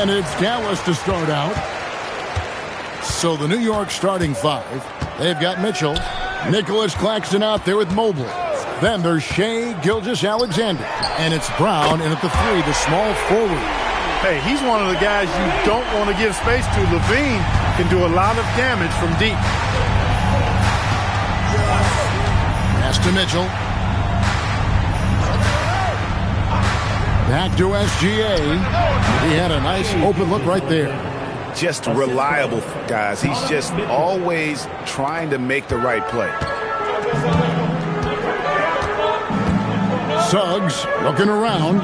And it's Dallas to start out. So the New York starting five. They've got Mitchell. Nicholas Claxton out there with Mobley. Then there's Shai Gilgeous-Alexander. And it's Brown in at the three, the small forward. Hey, he's one of the guys you don't want to give space to. LaVine can do a lot of damage from deep. Pass to Mitchell. Back to SGA. He had a nice open look right there. Just reliable, guys. He's just always trying to make the right play. Suggs looking around.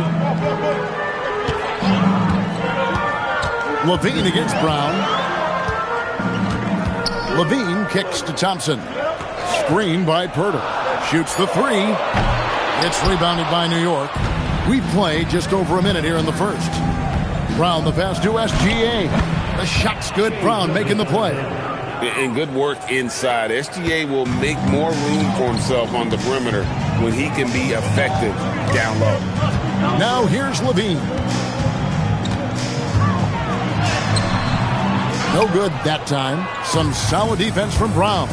LaVine against Brown. LaVine kicks to Thompson. Screen by Poeltl. Shoots the three. It's rebounded by New York. We've played just over a minute here in the first. Brown the pass to SGA. The shot's good. Brown making the play. And good work inside. SGA will make more room for himself on the perimeter when he can be effective down low. Now here's LaVine. No good that time. Some solid defense from Brown.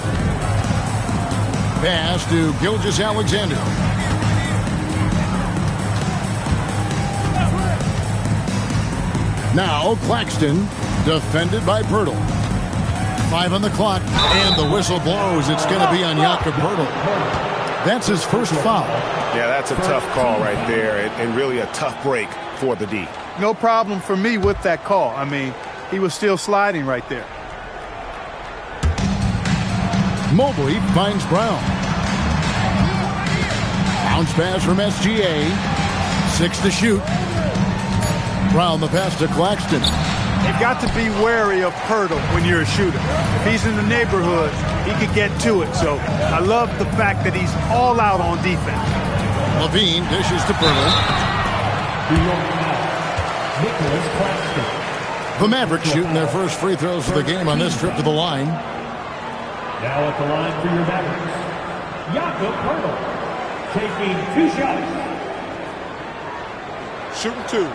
Pass to Gilgeous-Alexander. Now Claxton, defended by Poeltl. 5 on the clock, and the whistle blows. It's going to be on Jakob Poeltl. That's his first foul. Yeah, that's a tough call right there, and really a tough break for the D. No problem for me with that call. I mean, he was still sliding right there. Mobley finds Brown. Bounce pass from SGA. 6 to shoot. Brown the pass to Claxton. You've got to be wary of Poeltl when you're a shooter. If he's in the neighborhood, he could get to it. So I love the fact that he's all out on defense. LaVine dishes to Poeltl. The Mavericks shooting their first free throws of the game on this trip to the line. Now at the line for your Mavericks, Jakob Poeltl, taking 2 shots. Shooting 2.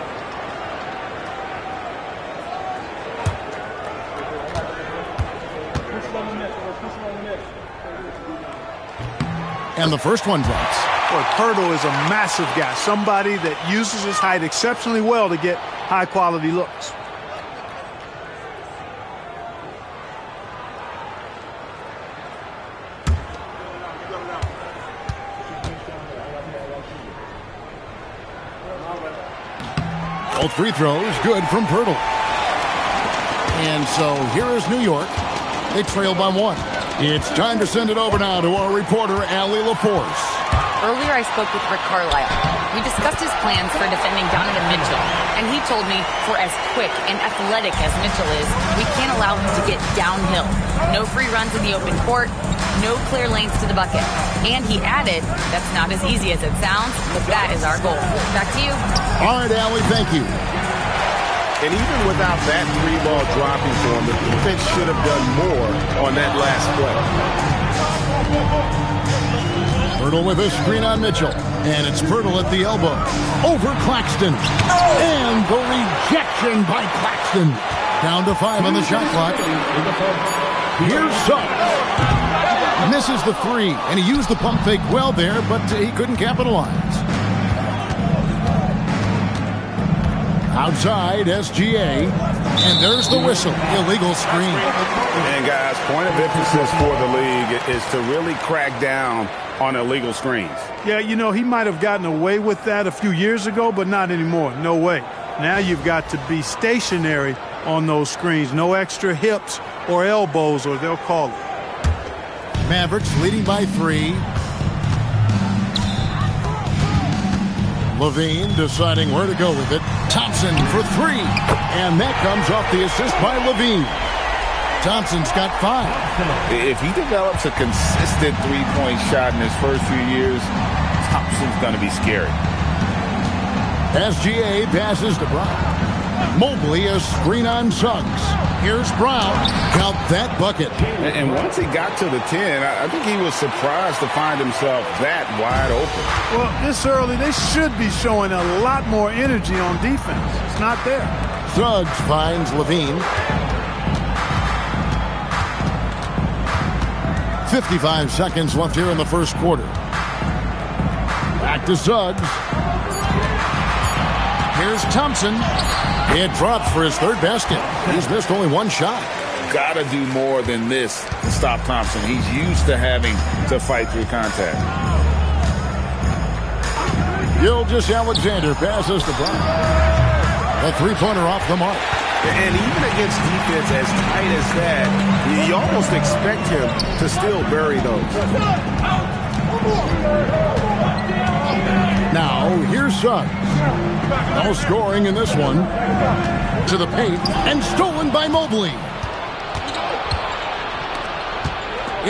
And the first one drops. Boy, Poeltl is a massive guy. Somebody that uses his height exceptionally well to get high-quality looks. Both free throws good from Poeltl. And so here is New York. They trail by 1. It's time to send it over now to our reporter, Allie LaForce. Earlier, I spoke with Rick Carlisle. We discussed his plans for defending Donovan Mitchell, and he told me for as quick and athletic as Mitchell is, we can't allow him to get downhill. No free runs in the open court, no clear lanes to the bucket. And he added, that's not as easy as it sounds, but that is our goal. Back to you. All right, Allie, thank you. And even without that 3-ball dropping for him, the defense should have done more on that last play. Poeltl with a screen on Mitchell. And it's Poeltl at the elbow. Over Claxton. And the rejection by Claxton. Down to 5 on the shot clock. Here's Suggs. Misses the 3. And he used the pump fake well there, but he couldn't capitalize. Outside, SGA. And there's the whistle. Illegal screen. And, guys, point of emphasis for the league is to really crack down on illegal screens. Yeah, you know, he might have gotten away with that a few years ago, but not anymore. No way. Now you've got to be stationary on those screens. No extra hips or elbows, or they'll call it. Mavericks leading by 3. LaVine deciding where to go with it. Thompson for 3. And that comes off the assist by LaVine. Thompson's got 5. If he develops a consistent three-point shot in his first few years, Thompson's going to be scary. SGA passes to Brown. Mobley a screen on Suggs. Here's Brown. Count that bucket. And once he got to the 10, I think he was surprised to find himself that wide open. Well, this early, they should be showing a lot more energy on defense. It's not there. Suggs finds Levine. 55 seconds left here in the first quarter. Back to Suggs. Here's Thompson. It drops for his third basket. He's missed only one shot. Got to do more than this to stop Thompson. He's used to having to fight through contact. Gilgeous-Alexander passes to Brown. A three-pointer off the mark. And even against defense as tight as that, you almost expect him to still bury those. Now, here's Suggs. No scoring in this one. To the paint, and stolen by Mobley.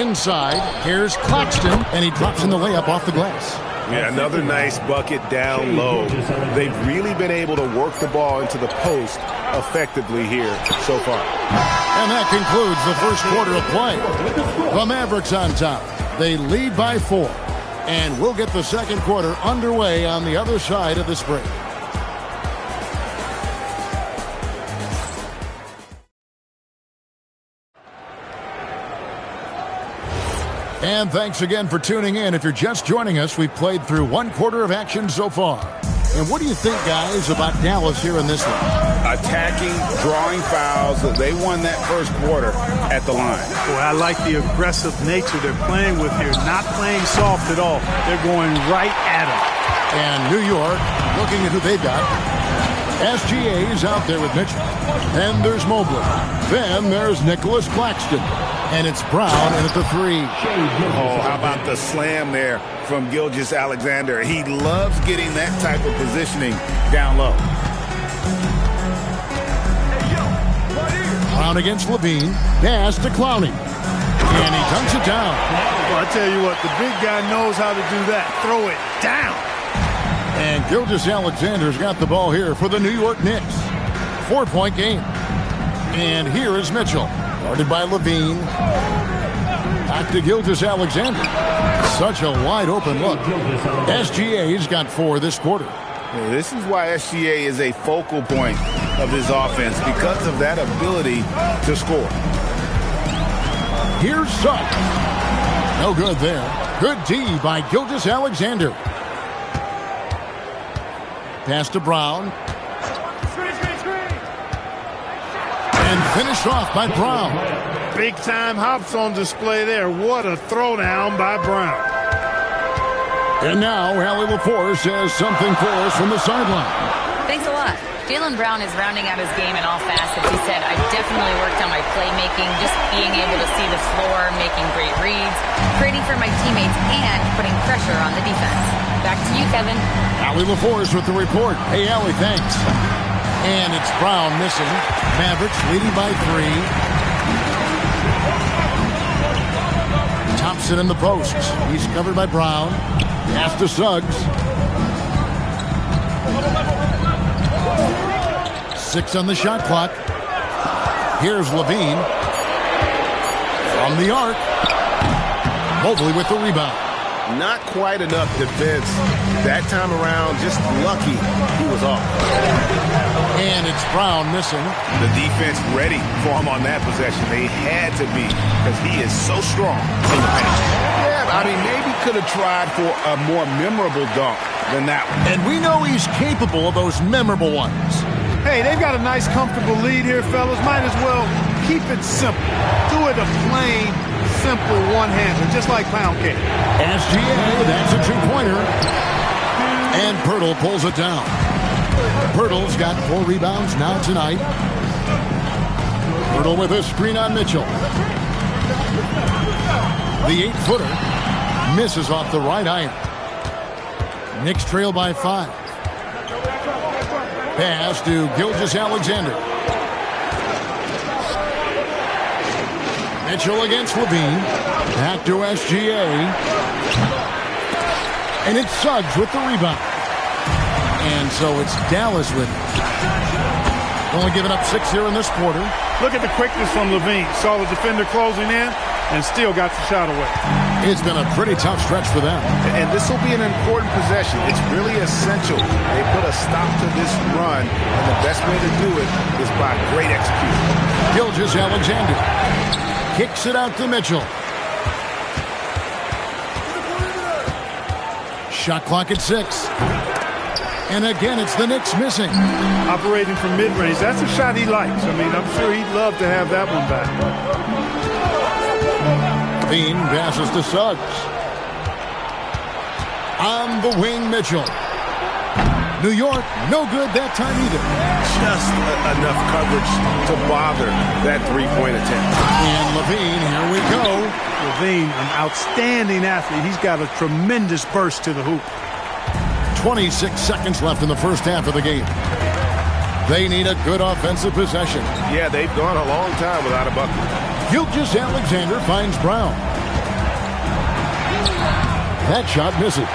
Inside, here's Claxton, and he drops in the layup off the glass. Yeah, another nice bucket down low. They've really been able to work the ball into the post effectively here so far. And that concludes the first quarter of play. The Mavericks on top. They lead by 4. And we'll get the second quarter underway on the other side of this break. And thanks again for tuning in. If you're just joining us, we've played through one quarter of action so far. And what do you think, guys, about Dallas here in this one? Attacking, drawing fouls. They won that first quarter at the line. Boy, I like the aggressive nature they're playing with here. Not playing soft at all. They're going right at them. And New York, looking at who they've got. SGA is out there with Mitchell. Then there's Mobley. Then there's Nicholas Claxton. And it's Brown in at the 3. Oh, how about the slam there from Gilgeous-Alexander? He loves getting that type of positioning down low. Brown against Levine. Pass to Clowney. And he dunks it down. Well, I tell you what, the big guy knows how to do that. Throw it down. And Gilgeous-Alexander's got the ball here for the New York Knicks. 4-point game. And here is Mitchell. Guarded by Levine. Back to Gilgeous-Alexander. Such a wide open look. SGA's got 4 this quarter. Yeah, this is why SGA is a focal point of his offense, because of that ability to score. Here's Suggs. No good there. Good D by Gilgeous-Alexander. Pass to Brown. And finished off by Brown. Big time hops on display there. What a throwdown by Brown. And now Allie LaForce has something for us from the sideline. Thanks a lot. Jaylen Brown is rounding out his game in all facets. He said, I've definitely worked on my playmaking, just being able to see the floor, making great reads, creating for my teammates, and putting pressure on the defense. Back to you, Kevin. Allie LaForce with the report. Hey, Allie, thanks. And it's Brown missing. Mavericks leading by 3. Thompson in the post. He's covered by Brown. Pass to Suggs. 6 on the shot clock. Here's Levine. From the arc. Mobley with the rebound. Not quite enough defense. That time around, just lucky he was off. And it's Brown missing. The defense ready for him on that possession. They had to be, because he is so strong in the paint. Yeah, I mean, maybe could have tried for a more memorable dunk than that one. And we know he's capable of those memorable ones. Hey, they've got a nice, comfortable lead here, fellas. Might as well keep it simple. Do it a plain, simple one-hander, just like pound cake. SGA, that's a 2-pointer. And Pirtle pulls it down. Pirtle's got 4 rebounds now tonight. Pirtle with a screen on Mitchell. The 8-footer misses off the right iron. Knicks trail by 5. Pass to Gilgeous-Alexander. Mitchell against Levine. Back to SGA. And it's Suggs with the rebound. And so it's Dallas with it. Only giving up 6 here in this quarter. Look at the quickness from Levine. Saw the defender closing in and still got the shot away. It's been a pretty tough stretch for them. And this will be an important possession. It's really essential. They put a stop to this run, and the best way to do it is by great execution. Gilgeous-Alexander kicks it out to Mitchell. Shot clock at 6. And again, it's the Knicks missing. Operating from mid-range, that's a shot he likes. I mean, I'm sure he'd love to have that one back. Bean passes to Suggs. On the wing, Mitchell. New York, no good that time either. Just enough coverage to bother that three-point attempt. And LaVine, here we go. LaVine, an outstanding athlete. He's got a tremendous burst to the hoop. 26 seconds left in the first half of the game. They need a good offensive possession. Yeah, they've gone a long time without a bucket. Gilgeous-Alexander finds Brown. That shot misses.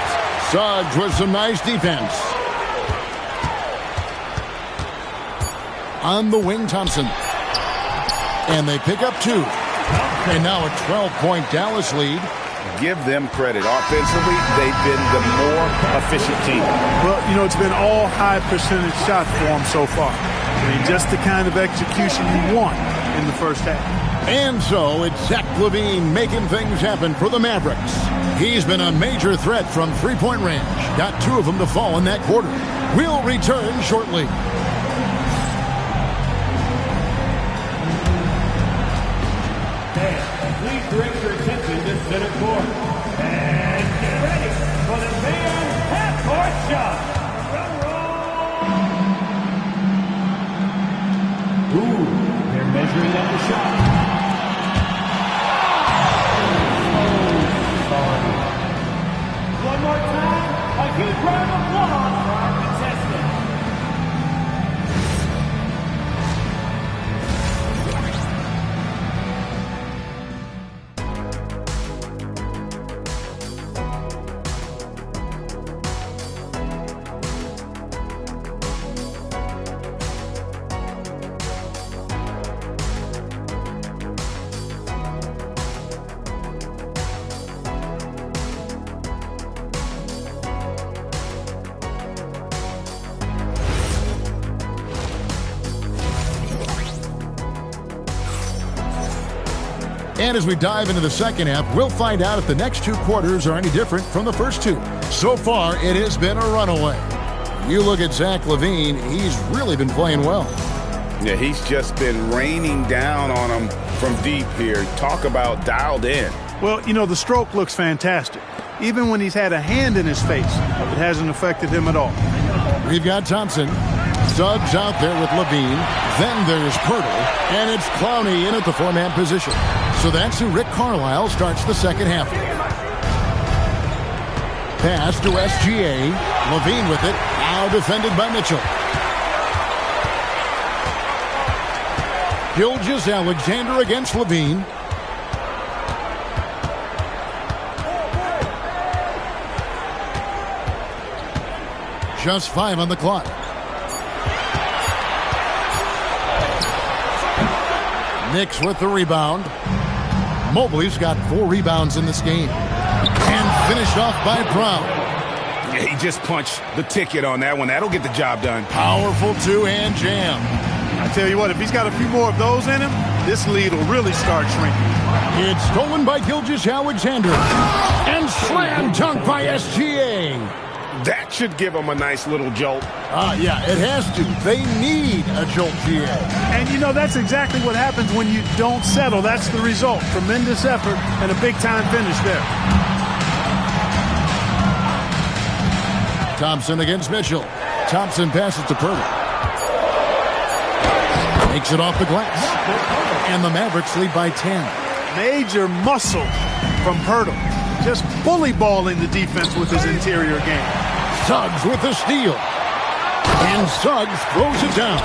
Suggs with some nice defense. On the wing, Thompson. And they pick up 2. And now a 12-point Dallas lead. Give them credit. Offensively, they've been the more efficient team. Well, you know, it's been all high percentage shots for them so far. I mean, just the kind of execution you want in the first half. And so it's Zach LaVine making things happen for the Mavericks. He's been a major threat from three-point range. Got 2 of them to fall in that quarter. We'll return shortly. Please direct your attention to center court. And get ready for the Van half-court shot. Ooh, they're measuring up the shot. One more time, a huge round of applause for our contestant. And as we dive into the second half, we'll find out if the next 2 quarters are any different from the first 2. So far, it has been a runaway. You look at Zach LaVine, he's really been playing well. Yeah, he's just been raining down on them from deep here. Talk about dialed in. Well, you know, the stroke looks fantastic. Even when he's had a hand in his face, it hasn't affected him at all. We've got Thompson. Suggs out there with LaVine. Then there's Pirtle. And it's Clowney in at the 4-man position. So that's who Rick Carlisle starts the second half. Pass to SGA. LaVine with it. Now defended by Mitchell. Gilgeous-Alexander against LaVine. Just 5 on the clock. Knicks with the rebound. Mobley's got 4 rebounds in this game. And finished off by Brown. Yeah, he just punched the ticket on that one. That'll get the job done. Powerful 2-hand jam. I tell you what, if he's got a few more of those in him, this lead will really start shrinking. It's stolen by Gilgeous-Alexander. And slam dunk by SGA. That should give him a nice little jolt. Yeah, it has to. They need a jolt, GA. And, you know, that's exactly what happens when you don't settle. That's the result. Tremendous effort and a big-time finish there. Thompson against Mitchell. Thompson passes to Pirtle. Takes it off the glass. And the Mavericks lead by 10. Major muscle from Pirtle. Just bully balling the defense with his interior game. Suggs with the steal. And Suggs throws it down.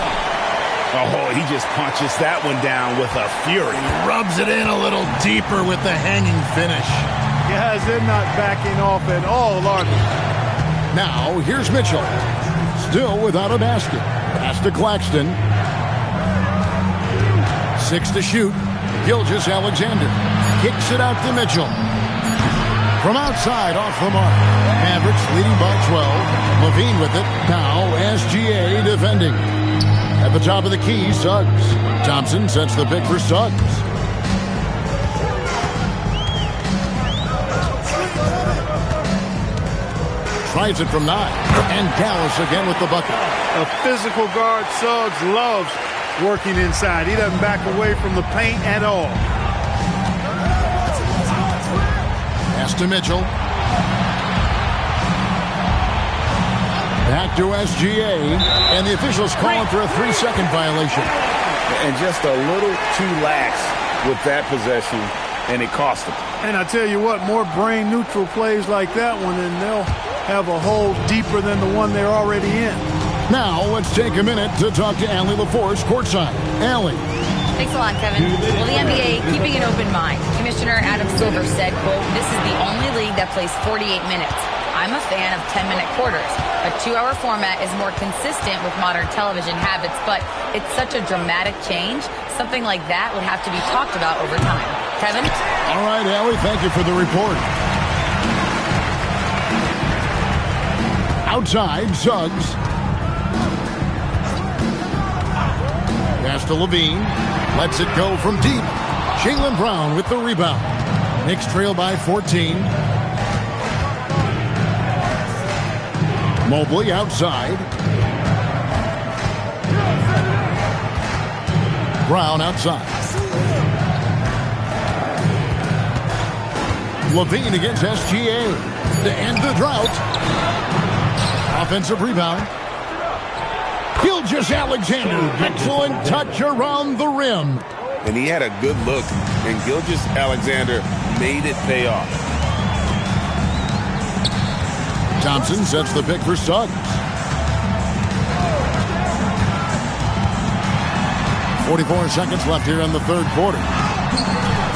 Oh, he just punches that one down with a fury. Rubs it in a little deeper with the hanging finish. Guys, they're not backing off at all, are they? Now, here's Mitchell. Still without a basket. Pass to Claxton. 6 to shoot. Gilgeous-Alexander kicks it out to Mitchell. From outside, off the mark. Mavericks leading by 12. Levine with it. Now SGA defending. At the top of the key, Suggs. Thompson sets the pick for Suggs. Tries it from 9. And Dallas again with the bucket. A physical guard, Suggs, loves working inside. He doesn't back away from the paint at all. Pass to Mitchell. Back to SGA. And the officials calling for a 3-second violation. And just a little too lax with that possession, and it cost them. And I tell you what, more brain-neutral plays like that one, and they'll have a hole deeper than the one they're already in. Now, let's take a minute to talk to Allie LaForce courtside. Allie. Thanks a lot, Kevin. Well, the NBA keeping an open mind. Commissioner Adam Silver said, quote, "This is the only league that plays 48 minutes. I'm a fan of 10-minute quarters. A 2-hour format is more consistent with modern television habits, but it's such a dramatic change. Something like that would have to be talked about over time." Kevin? All right, Allie, thank you for the report. Outside, Suggs. Pass to Levine. Lets it go from deep. Jaylen Brown with the rebound. Knicks trail by 14. Mobley outside. Brown outside. Levine against SGA to end the drought. Offensive rebound. Gilgeous-Alexander, excellent touch around the rim. And he had a good look, and Gilgeous-Alexander made it pay off. Thompson sets the pick for Suggs. 44 seconds left here in the third quarter.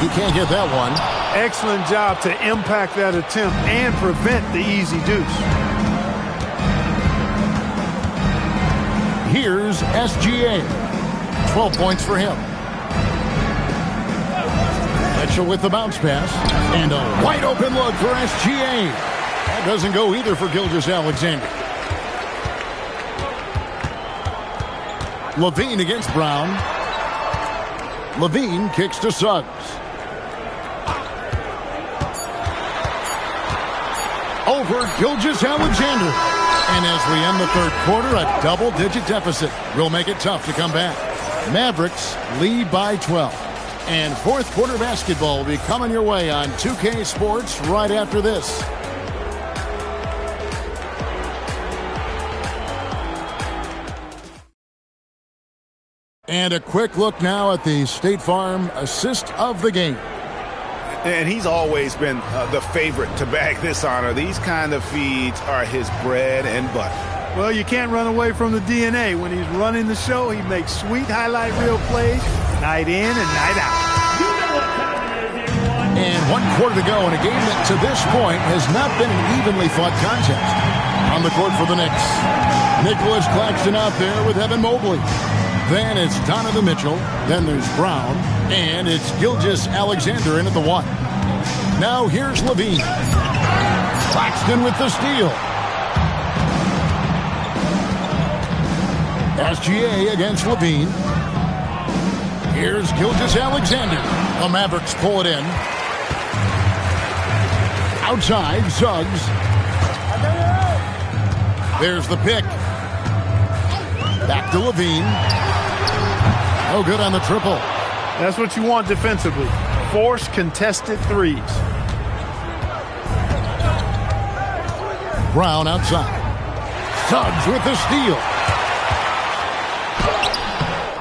He can't get that one. Excellent job to impact that attempt and prevent the easy deuce. Here's SGA. 12 points for him. Mitchell with the bounce pass. And a wide open look for SGA. That doesn't go either for Gilgeous-Alexander. Levine against Brown. Levine kicks to Suggs. Over Gilgeous-Alexander. And as we end the third quarter, a double-digit deficit will make it tough to come back. Mavericks lead by 12. And fourth quarter basketball will be coming your way on 2K Sports right after this. And a quick look now at the State Farm assist of the game. And he's always been the favorite to bag this honor. These kind of feeds are his bread and butter. Well, you can't run away from the DNA. When he's running the show, he makes sweet highlight reel plays night in and night out. And 1 quarter to go in a game that to this point has not been an evenly fought contest. On the court for the Knicks, Nicholas Claxton out there with Evan Mobley. Then it's Donovan Mitchell. Then there's Brown. And it's Gilgeous-Alexander in at the 1. Now here's Levine. Claxton with the steal. SGA against Levine. Here's Gilgeous-Alexander. The Mavericks pull it in. Outside, Suggs. There's the pick. Back to Levine. No good on the triple. That's what you want defensively. Force contested threes. Brown outside. Suggs with the steal.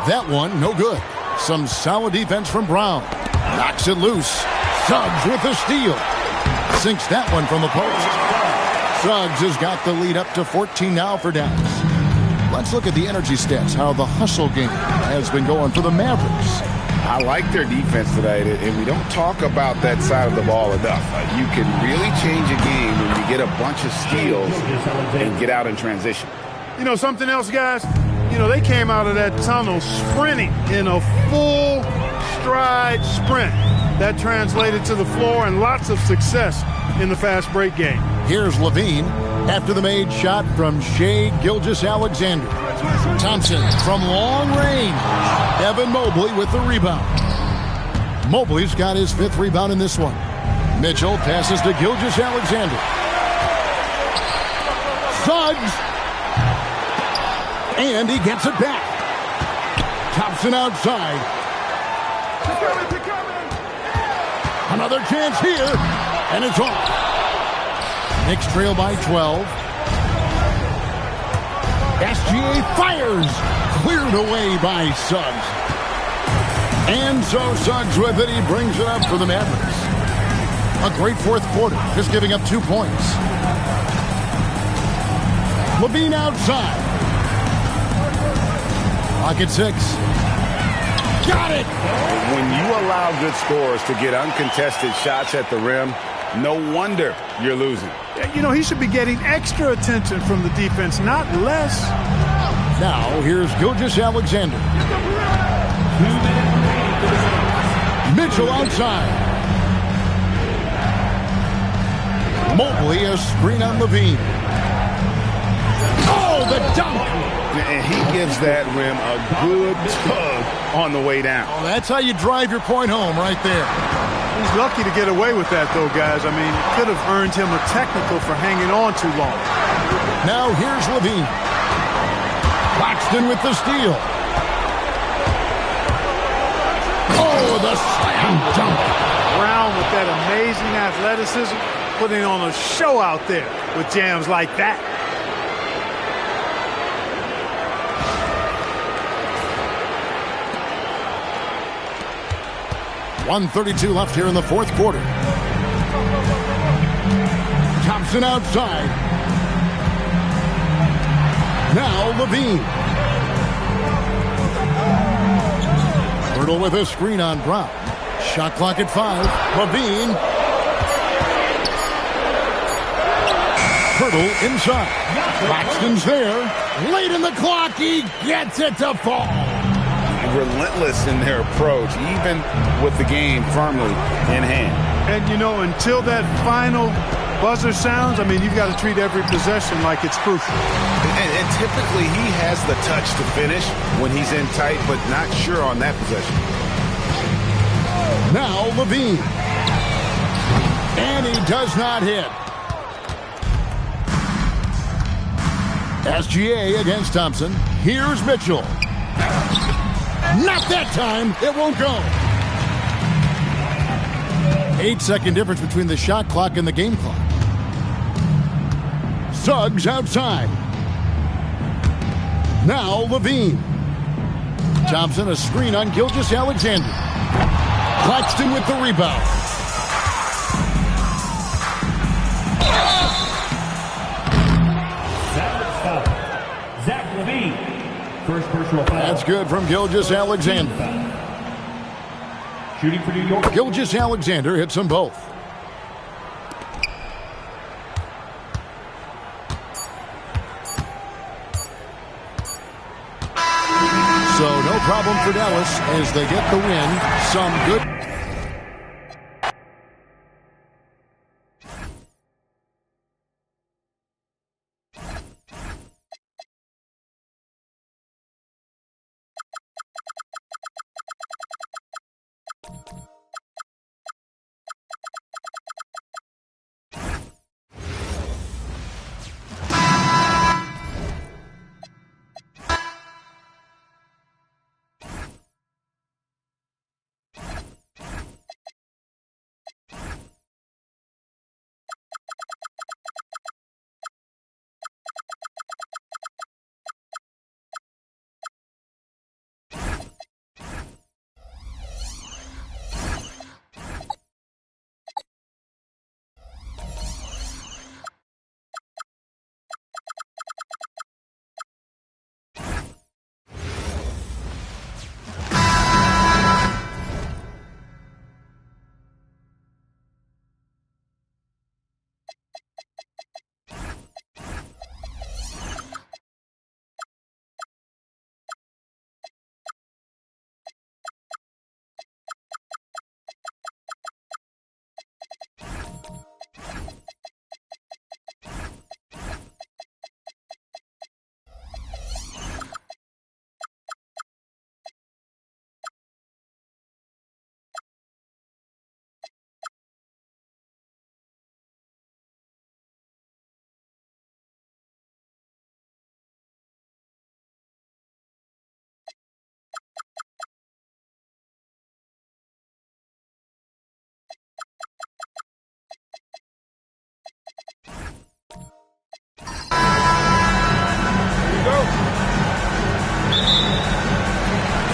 That one, no good. Some solid defense from Brown. Knocks it loose. Suggs with the steal. Sinks that one from the post. Suggs has got the lead up to 14 now for Dallas. Let's look at the energy stats, how the hustle game has been going for the Mavericks. I like their defense tonight, and we don't talk about that side of the ball enough. You can really change a game when you get a bunch of steals and get out in transition. You know, something else, guys? You know, they came out of that tunnel sprinting in a full stride sprint. That translated to the floor and lots of success in the fast break game. Here's Levine after the made shot from Shai Gilgeous-Alexander. Thompson from long range. Evan Mobley with the rebound. Mobley's got his 5th rebound in this one. Mitchell passes to Gilgeous-Alexander. Suggs. And he gets it back. Thompson outside. Another chance here. And it's off. Knicks trail by 12. SGA fires. Cleared away by Suggs. And so Suggs with it. He brings it up for the Mavericks. A great 4th quarter. Just giving up 2 points. Levine outside. Clock at 6. Got it! When you allow good scorers to get uncontested shots at the rim, no wonder you're losing. You know, he should be getting extra attention from the defense, not less. Now, here's Gilgeous-Alexander. Mitchell outside. Mobley, a screen on Levine. Oh, the dunk! And he gives that rim a good tug on the way down. Oh, that's how you drive your point home right there. He's lucky to get away with that, though, guys. I mean, it could have earned him a technical for hanging on too long. Now here's Levine. Claxton with the steal. Oh, the slam dunk. Brown with that amazing athleticism, putting on a show out there with jams like that. .132 left here in the 4th quarter. Thompson outside. Now Levine. Pirtle with a screen on Brown. Shot clock at 5. Levine. Pirtle inside. Claxton's there. Late in the clock. He gets it to fall. Relentless in their approach, even with the game firmly in hand. And, you know, until that final buzzer sounds, I mean, you've got to treat every possession like it's crucial. And typically he has the touch to finish when he's in tight, but not sure on that possession. Now Levine. And he does not hit. SGA against Thompson. Here's Mitchell. Not that time. It won't go. 8-second difference between the shot clock and the game clock. Suggs outside. Now Levine. Thompson a screen on Gilgeous-Alexander. Claxton with the rebound. Zach Levine. First personal foul. That's good from Gilgeous-Alexander. Shooting for New York. Gilgeous-Alexander hits them both. So no problem for Dallas as they get the win. Some good.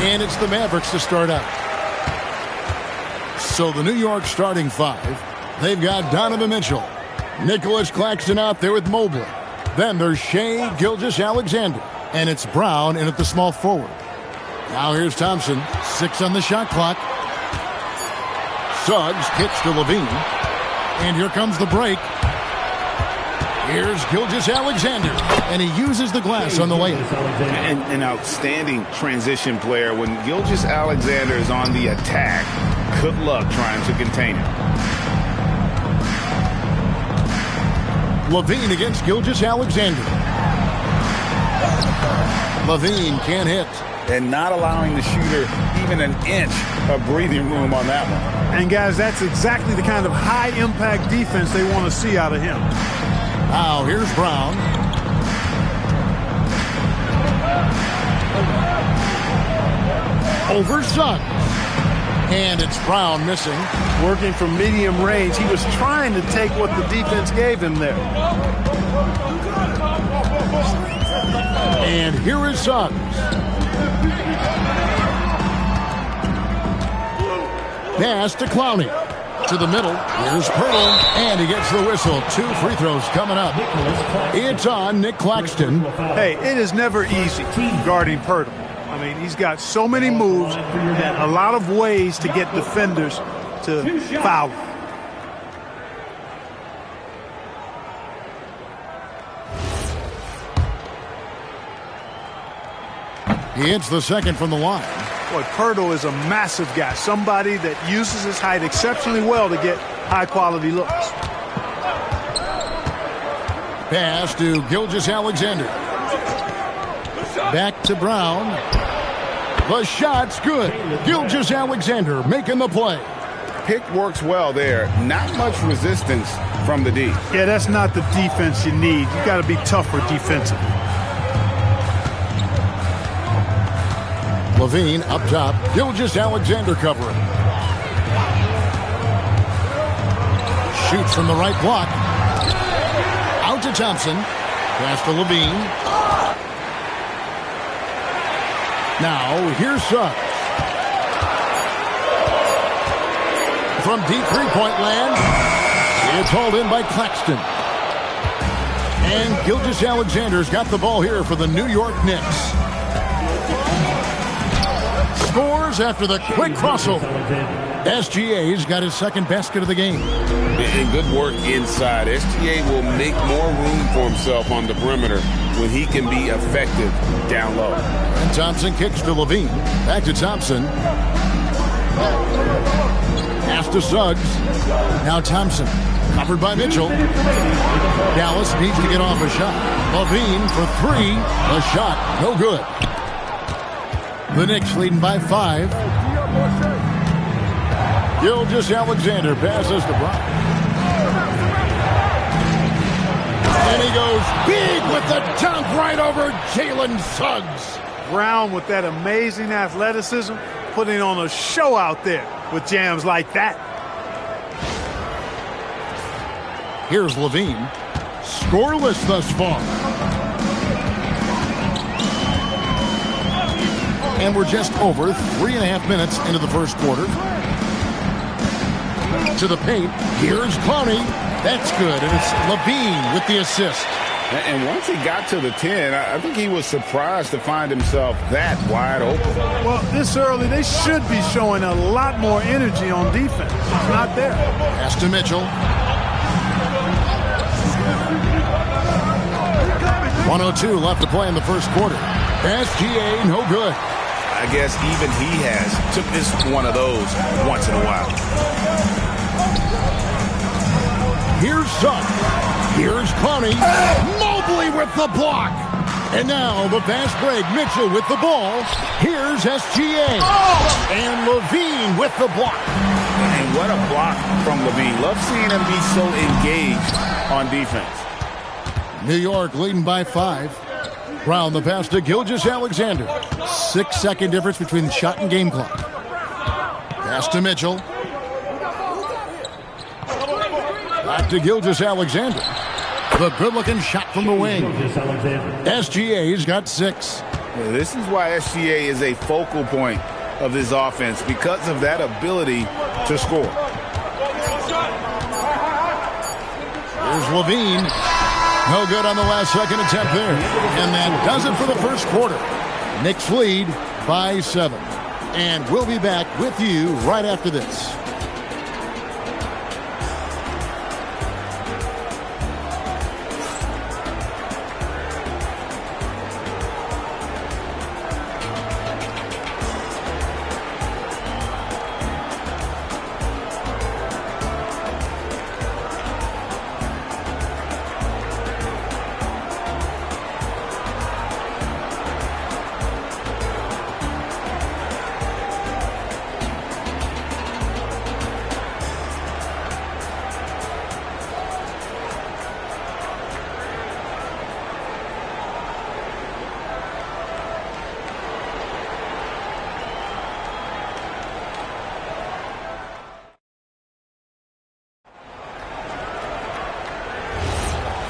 And it's the Mavericks to start out. So the New York starting five, they've got Donovan Mitchell, Nicholas Claxton out there with Mobley. Then there's Shai Gilgeous-Alexander, and it's Brown in at the small forward. Now here's Thompson, 6 on the shot clock. Suggs kicks to Levine, and here comes the break. Here's Gilgeous-Alexander, and he uses the glass on the layup. An outstanding transition player. When Gilgeous-Alexander is on the attack, good luck trying to contain him. Levine against Gilgeous-Alexander. Levine can't hit. And not allowing the shooter even an inch of breathing room on that one. And, guys, that's exactly the kind of high-impact defense they want to see out of him. Now, here's Brown. Over Suggs. And it's Brown missing. Working from medium range. He was trying to take what the defense gave him there. And here is Suggs. Pass to Clowney. To the middle. Here's Pirtle. And he gets the whistle. 2 free throws coming up. It's on Nick Claxton. Hey, it is never easy guarding Pirtle. I mean, he's got so many moves and a lot of ways to get defenders to foul him. He hits the second from the line. Boy, Pirtle is a massive guy, somebody that uses his height exceptionally well to get high-quality looks. Pass to Gilgeous-Alexander. Back to Brown. The shot's good. Gilgeous-Alexander making the play. Pick works well there. Not much resistance from the D. Yeah, that's not the defense you need. You got to be tougher defensively. Levine up top. Gilgeous-Alexander covering. Shoots from the right block. Out to Thompson. Pass to Levine. Now, here's Suggs. From deep three-point land, it's hauled in by Claxton. And Gilgeous-Alexander's got the ball here for the New York Knicks. Scores after the quick crossover. SGA's got his second basket of the game. And good work inside. SGA will make more room for himself on the perimeter when he can be effective down low. And Thompson kicks to Levine. Back to Thompson. Pass to Suggs. Now Thompson. Covered by Mitchell. Dallas needs to get off a shot. Levine for 3. A shot. No good. The Knicks leading by 5. Gilgeous-Alexander passes to Brown. And he goes big with the dunk right over Jalen Suggs. Brown with that amazing athleticism, putting on a show out there with jams like that. Here's Levine. Scoreless thus far. And we're just over 3.5 minutes into the first quarter. To the paint. Here's Clowney. That's good. And it's Levine with the assist. And once he got to the 10, I think he was surprised to find himself that wide open. Well, this early, they should be showing a lot more energy on defense. It's not there. Pass to Mitchell. 1:02 left to play in the first quarter. SGA, no good. I guess even he took this one of those once in a while. Here's Suggs. Here's Clowney. Mobley with the block. And now the fast break. Mitchell with the ball. Here's SGA. And Levine with the block. And what a block from Levine. Love seeing him be so engaged on defense. New York leading by 5. Brown the pass to Gilgeous-Alexander. 6-second difference between the shot and game clock. Pass to Mitchell. Back to Gilgeous-Alexander. The good-looking shot from the wing. SGA's got 6. This is why SGA is a focal point of this offense, because of that ability to score. Here's Levine. No good on the last second attempt there. And that does it for the first quarter. Knicks lead by 7. And we'll be back with you right after this.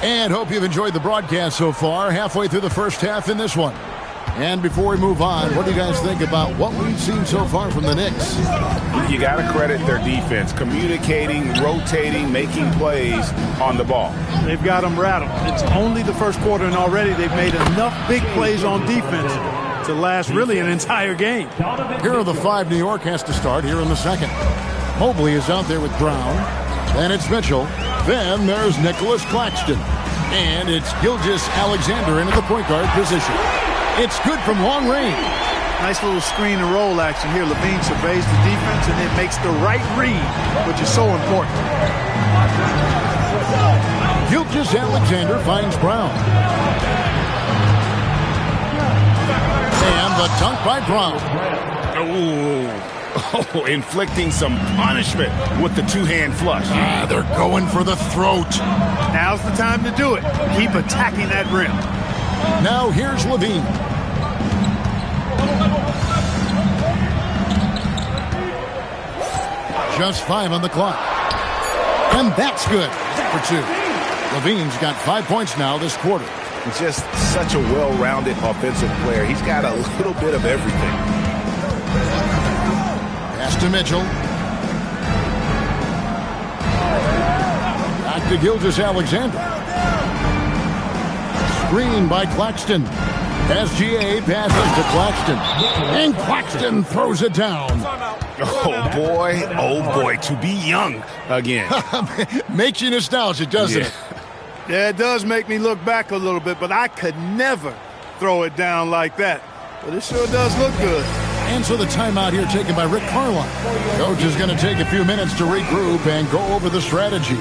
And hope you've enjoyed the broadcast so far. Halfway through the first half in this one. And before we move on, what do you guys think about what we've seen so far from the Knicks? You got to credit their defense, communicating, rotating, making plays on the ball. They've got them rattled. It's only the first quarter, and already they've made enough big plays on defense to last really an entire game. Here are the 5 New York has to start here in the second. Mobley is out there with Brown. Then it's Mitchell. Then there's Nicholas Claxton. And it's Gilgeous-Alexander into the point guard position. It's good from long range. Nice little screen and roll action here. Levine surveys the defense and then makes the right read, which is so important. Gilgeous-Alexander finds Brown. And the dunk by Brown. Oh, inflicting some punishment with the two-hand flush. They're going for the throat. Now's the time to do it. Keep attacking that rim. Now here's Levine. Just 5 on the clock. And that's good for 2. Levine's got 5 points now this quarter. Just such a well-rounded offensive player. He's got a little bit of everything. Pass to Mitchell. Back to Gilgeous-Alexander. Screen by Claxton. SGA passes to Claxton. And Claxton throws it down. Oh boy, to be young again. Makes you nostalgic, doesn't it? Yeah, it does make me look back a little bit, but I could never throw it down like that. But it sure does look good. And so the timeout here taken by Rick Carlisle. Coach is going to take a few minutes to regroup and go over the strategy.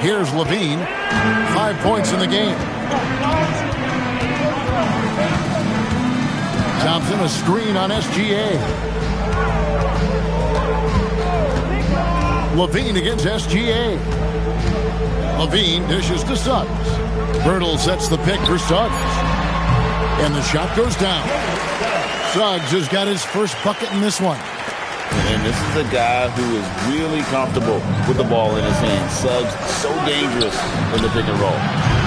Here's Levine. 5 points in the game. Thompson, a screen on SGA. Levine against SGA. Levine dishes to Suggs. Birtle sets the pick for Suggs. And the shot goes down. Suggs has got his first bucket in this one. And this is a guy who is really comfortable with the ball in his hands. Suggs, so dangerous in the pick and roll.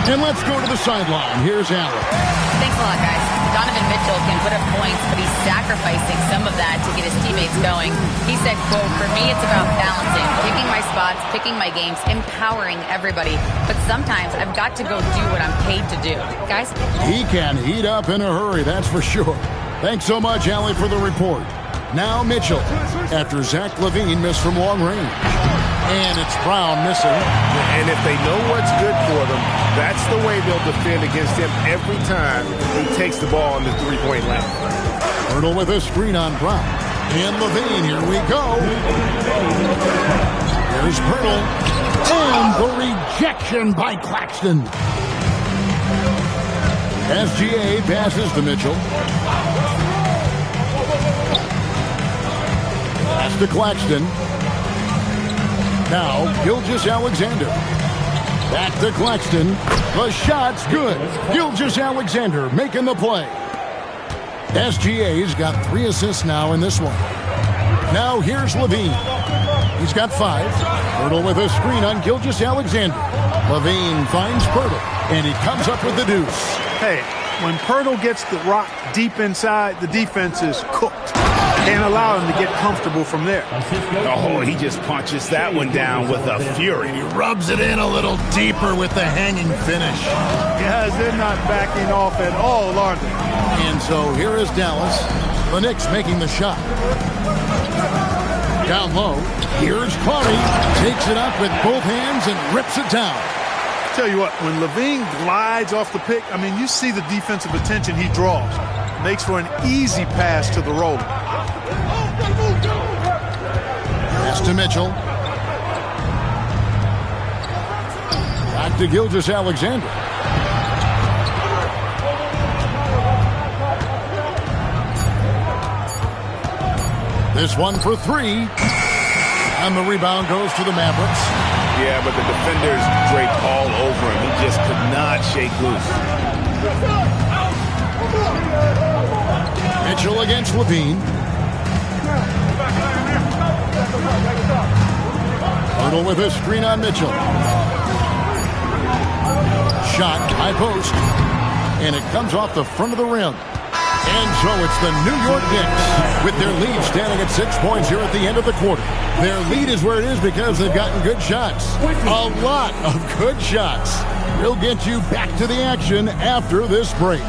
And let's go to the sideline. Here's Allen. Thanks a lot, guys. Donovan Mitchell can put up points, but he's sacrificing some of that to get his teammates going. He said, quote, "For me, it's about balancing, picking my spots, picking my games, empowering everybody. But sometimes I've got to go do what I'm paid to do." Guys? He can heat up in a hurry, that's for sure. Thanks so much, Allie, for the report. Now Mitchell, after Zach LaVine missed from long range. And it's Brown missing. And if they know what's good for them, that's the way they'll defend against him every time he takes the ball in the three-point line. Hurdle with a screen on Brown. And LaVine, here we go. Here's Hurdle. And the rejection by Claxton. SGA passes to Mitchell. Pass to Claxton. Now, Gilgeous-Alexander. Back to Claxton. The shot's good. Gilgeous-Alexander making the play. SGA's got 3 assists now in this one. Now here's Levine. He's got 5. Poeltl with a screen on Gilgeous-Alexander. Levine finds Poeltl, and he comes up with the deuce. Hey, when Poeltl gets the rock deep inside, the defense is cooked. Can't allow him to get comfortable from there. Oh, he just punches that one down with a fury. He rubs it in a little deeper with the hanging finish. Guys, they're not backing off at all, are they? And so here is Dallas. The Knicks making the shot. Down low. Here's Clowney. Takes it up with both hands and rips it down. Tell you what, when Levine glides off the pick, I mean, you see the defensive attention he draws. Makes for an easy pass to the roller. Pass to Mitchell. Back to Gilgeous-Alexander. This one for 3. And the rebound goes to the Mavericks. Yeah, but the defenders draped all over him. He just could not shake loose. Mitchell against Levine. Poeltl with a screen on Mitchell. Shot, high post. And it comes off the front of the rim. And so it's the New York Knicks with their lead standing at 6 points here at the end of the quarter. Their lead is where it is because they've gotten good shots. A lot of good shots. We'll get you back to the action after this break.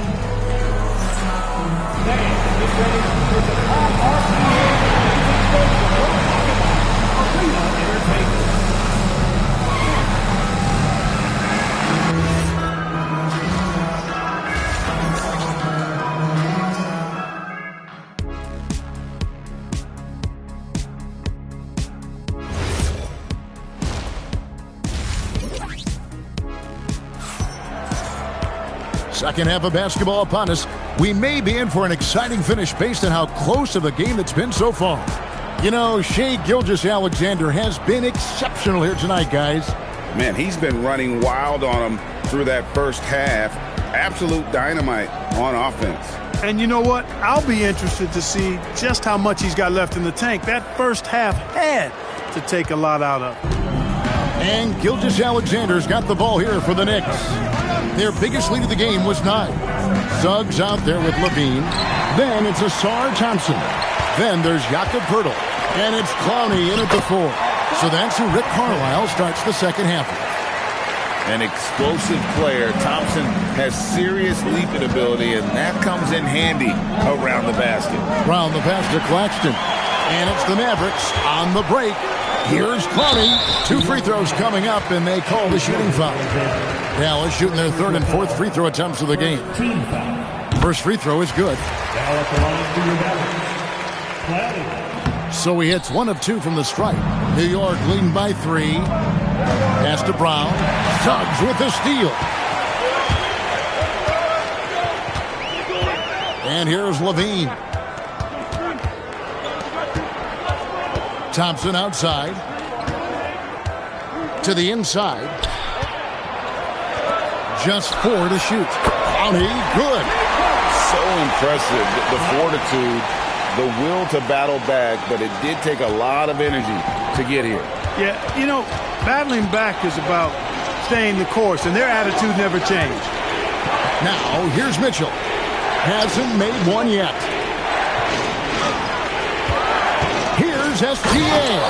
Second half of basketball upon us. We may be in for an exciting finish based on how close of a game it's been so far. You know, Shai Gilgeous-Alexander has been exceptional here tonight, guys. Man, he's been running wild on him through that first half. Absolute dynamite on offense. And you know what? I'll be interested to see just how much he's got left in the tank. That first half had to take a lot out of. And Gilgeous-Alexander's got the ball here for the Knicks. Their biggest lead of the game was 9. Suggs out there with Levine. Then it's Ausar Thompson. Then there's Jakob Poeltl. And it's Clowney in at the 4. So that's who Rick Carlisle starts the second half with. An explosive player. Thompson has serious leaping ability, and that comes in handy around the basket. Round the pass to Claxton. And it's the Mavericks on the break. Here's Clowney. 2 free throws coming up, and they call the shooting foul. Dallas shooting their 3rd and 4th free throw attempts of the game. First free throw is good. So he hits 1 of 2 from the stripe. New York leading by 3. Pass to Brown. Suggs with the steal. And here's Levine. Thompson outside. To the inside. Just 4 to shoot. Clowney, good. So impressive, the fortitude, the will to battle back, but it did take a lot of energy to get here. Yeah, you know, battling back is about staying the course, and their attitude never changed. Now, here's Mitchell. Hasn't made one yet. Here's SGA.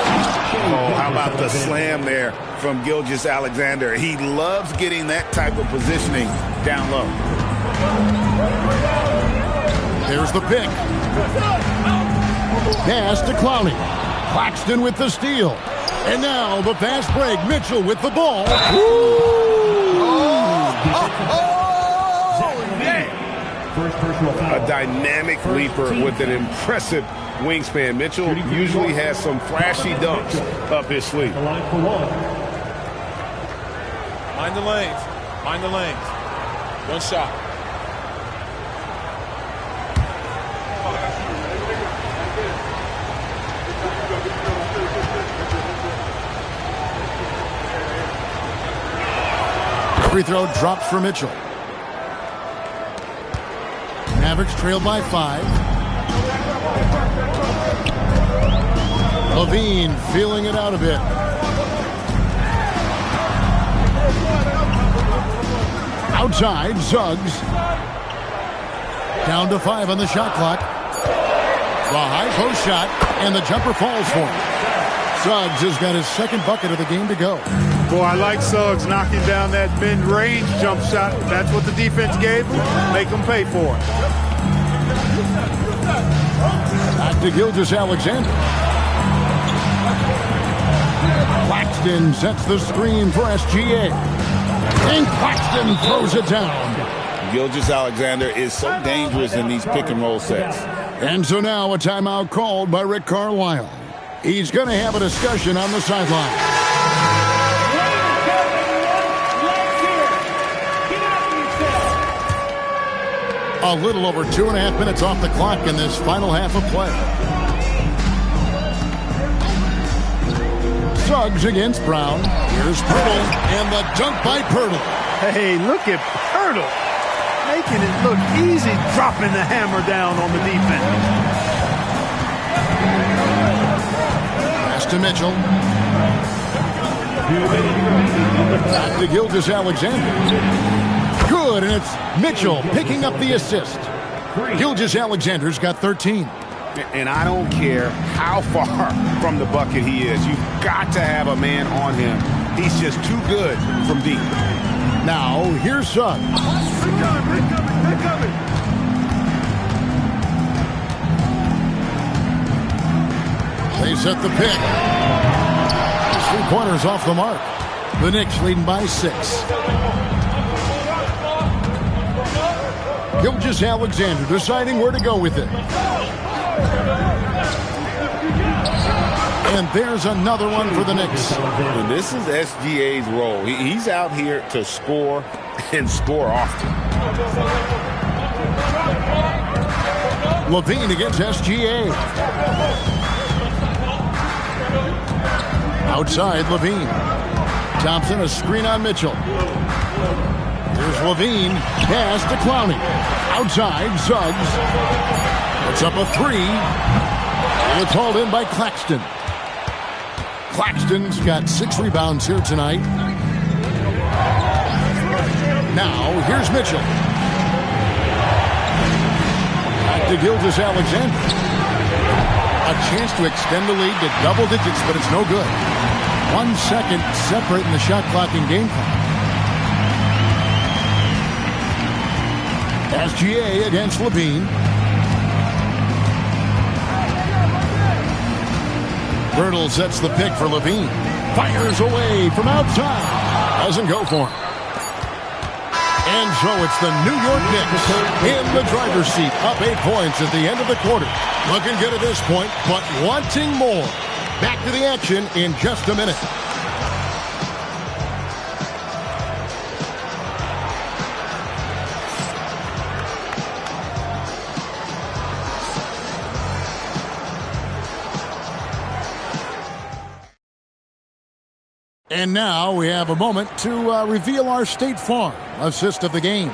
Oh, how about the slam there from Gilgeous-Alexander? He loves getting that type of positioning down low. There's the pick. Pass to Clowney. Claxton with the steal. And now the fast break. Mitchell with the ball. A dynamic leaper with an impressive wingspan. Mitchell usually has some flashy dunks up his sleeve. Mind the lanes. Mind the lanes. One shot. Free throw drops for Mitchell. Mavericks trailed by 5. Levine feeling it out a bit. Outside, Suggs. Down to 5 on the shot clock. The high post shot, and the jumper falls for him. Suggs has got his second bucket of the game to go. Boy, I like Suggs knocking down that mid-range jump shot. That's what the defense gave him. Make him pay for it. Back to Gilgeous-Alexander. Claxton sets the screen for SGA. And Claxton throws it down. Gilgeous-Alexander is so dangerous in these pick-and-roll sets. And so now a timeout called by Rick Carlisle. He's going to have a discussion on the sideline. A little over 2.5 minutes off the clock in this final half of play. Suggs against Brown. Here's Pirtle, and the dunk by Pirtle. Hey, look at Pirtle. Making it look easy, dropping the hammer down on the defense. Pass to Mitchell. Back to Gilgeous-Alexander. Good, and it's Mitchell picking up the assist. Gilgeous-Alexander's got 13. And I don't care how far from the bucket he is. You've got to have a man on him. He's just too good from deep. Now, here's Suggs. They set the pick. 3 pointers off the mark. The Knicks leading by 6. Gilgeous-Alexander deciding where to go with it. And there's another one for the Knicks. And this is SGA's role. He's out here to score and score often. Levine against SGA. Outside, Levine. Thompson, a screen on Mitchell. Here's Levine. Pass to Clowney. Outside, Suggs. It's up a 3. And it's hauled in by Claxton. Claxton's got 6 rebounds here tonight. Now, here's Mitchell. Back to Gilgeous-Alexander. A chance to extend the lead to double digits, but it's no good. 1 second separating the shot clock and game clock. SGA against Levine. Pirtle sets the pick for Levine. Fires away from outside. Doesn't go for him. And so it's the New York Knicks in the driver's seat, up 8 points at the end of the quarter. Looking good at this point, but wanting more. Back to the action in just a minute. And now we have a moment to reveal our State Farm assist of the game.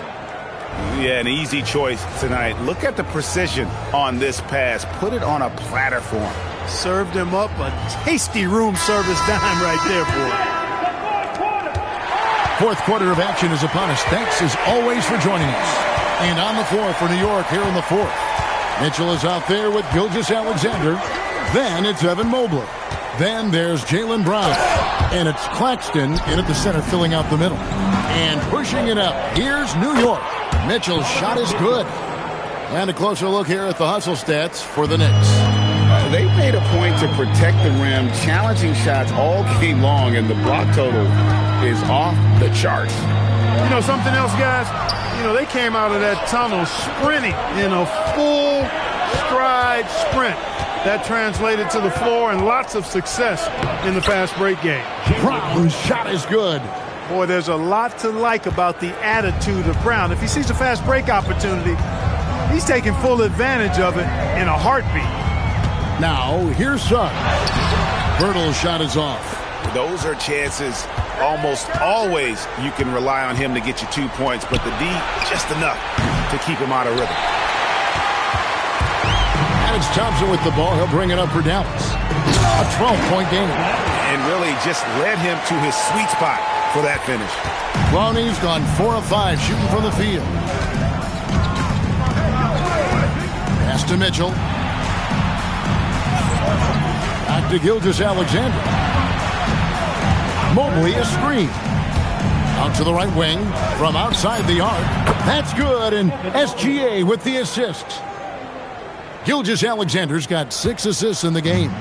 Yeah, an easy choice tonight. Look at the precision on this pass. Put it on a platter for him. Served him up a tasty room service dime right there, boy. Fourth quarter of action is upon us. Thanks as always for joining us. And on the floor for New York here in the fourth. Mitchell is out there with Gilgeous-Alexander. Then it's Evan Mobley. Then there's Jaylen Brown. And it's Claxton in at the center filling out the middle. And pushing it up. Here's New York. Mitchell's shot is good. And a closer look here at the hustle stats for the Knicks. They made a point to protect the rim, challenging shots all game long, and the block total is off the charts. You know something else, guys? You know, they came out of that tunnel sprinting in a full stride sprint. That translated to the floor and lots of success in the fast break game. Brown's shot is good. Boy, there's a lot to like about the attitude of Brown. If he sees a fast break opportunity, he's taking full advantage of it in a heartbeat. Now, here's Suggs. Pirtle's shot is off. Those are chances almost always you can rely on him to get you 2 points, but the D, just enough to keep him out of rhythm. And it's Thompson with the ball. He'll bring it up for Dallas. A 12-point game. And really just led him to his sweet spot for that finish. Brownie's gone 4 of 5 shooting from the field. Pass to Mitchell. Back to Gilgeous-Alexander. Mobley a screen. Out to the right wing from outside the arc. That's good, and SGA with the assists. Gilgeous-Alexander's got 6 assists in the game.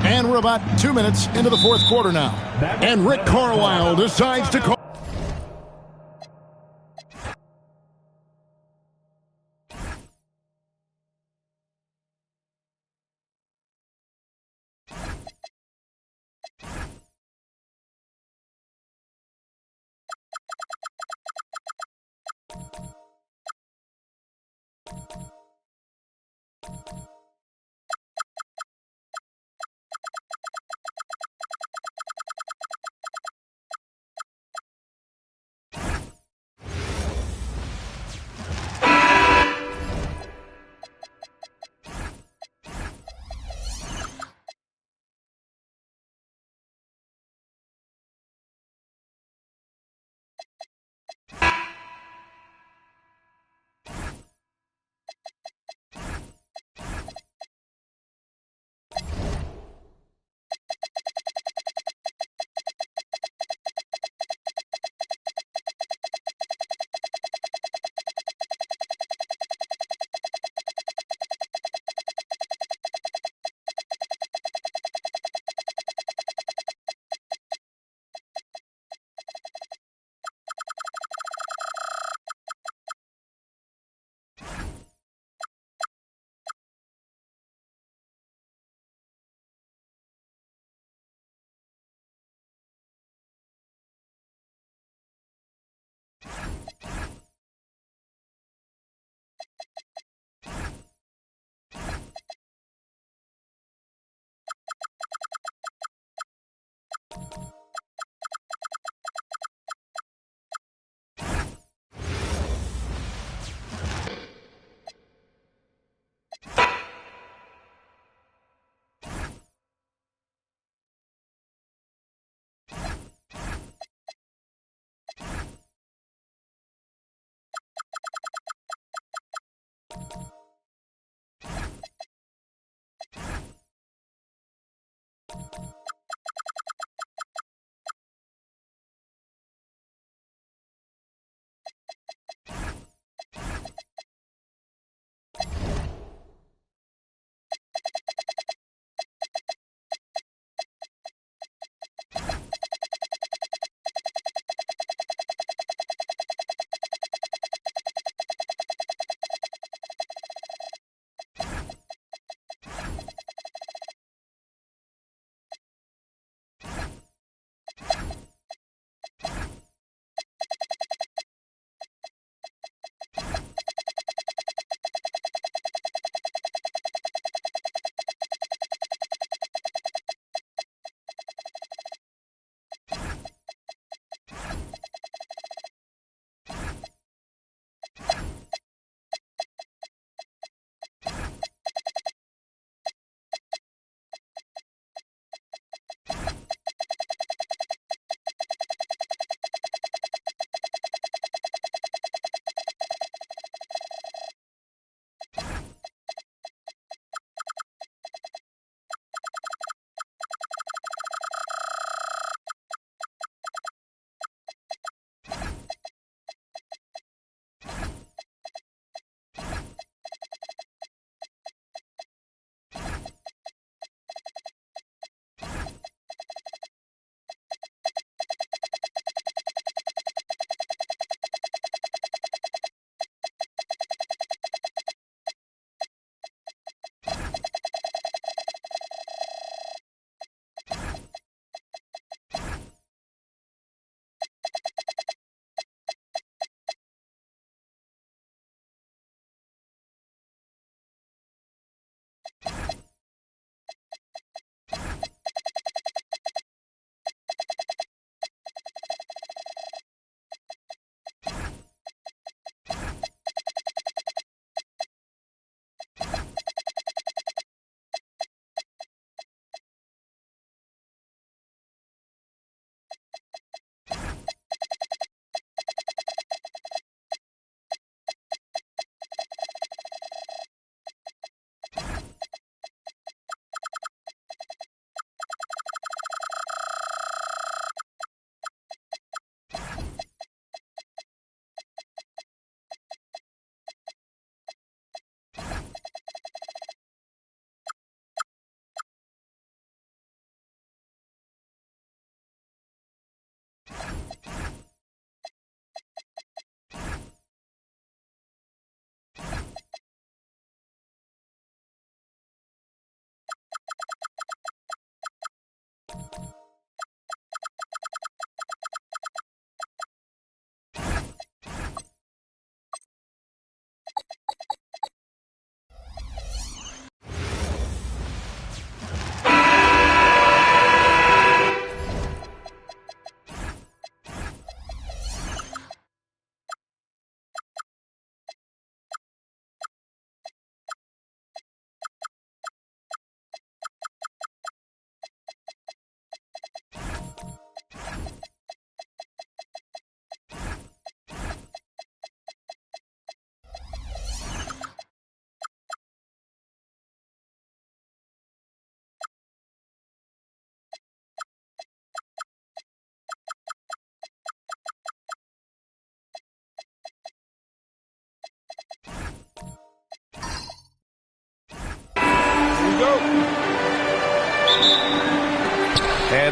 And we're about 2 minutes into the fourth quarter now. And Rick Carlisle decides to call.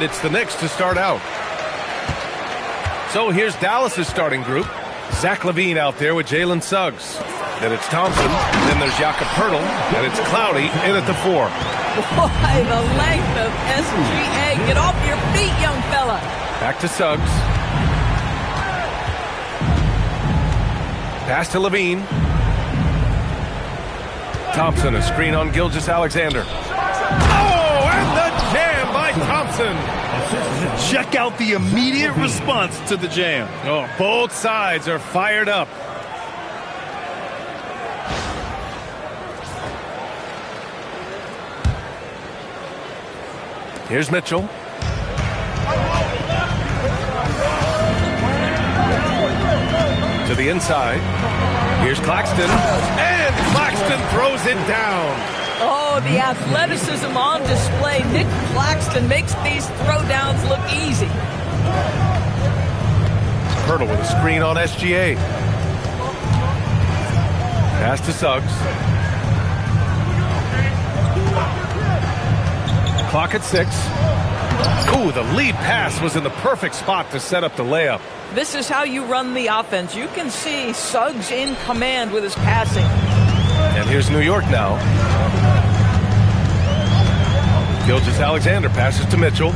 And it's the Knicks to start out. So here's Dallas's starting group. Zach LaVine out there with Jalen Suggs. Then it's Thompson. Then there's Jakob Poeltl. And it's Cloudy in at the 4. Boy, the length of SGA. Get off your feet, young fella. Back to Suggs. Pass to LaVine. Thompson, a screen on Gilgeous-Alexander. Oh, and the jam by Thompson. Check out the immediate response to the jam. Oh, both sides are fired up. Here's Mitchell. To the inside. Here's Claxton. And Claxton throws it down. Oh, the athleticism on display. Nick Claxton makes these throwdowns look easy. Poeltl with a screen on SGA. Pass to Suggs. Clock at 6. Ooh, the lead pass was in the perfect spot to set up the layup. This is how you run the offense. You can see Suggs in command with his passing. And here's New York now. Gilgeous-Alexander passes to Mitchell.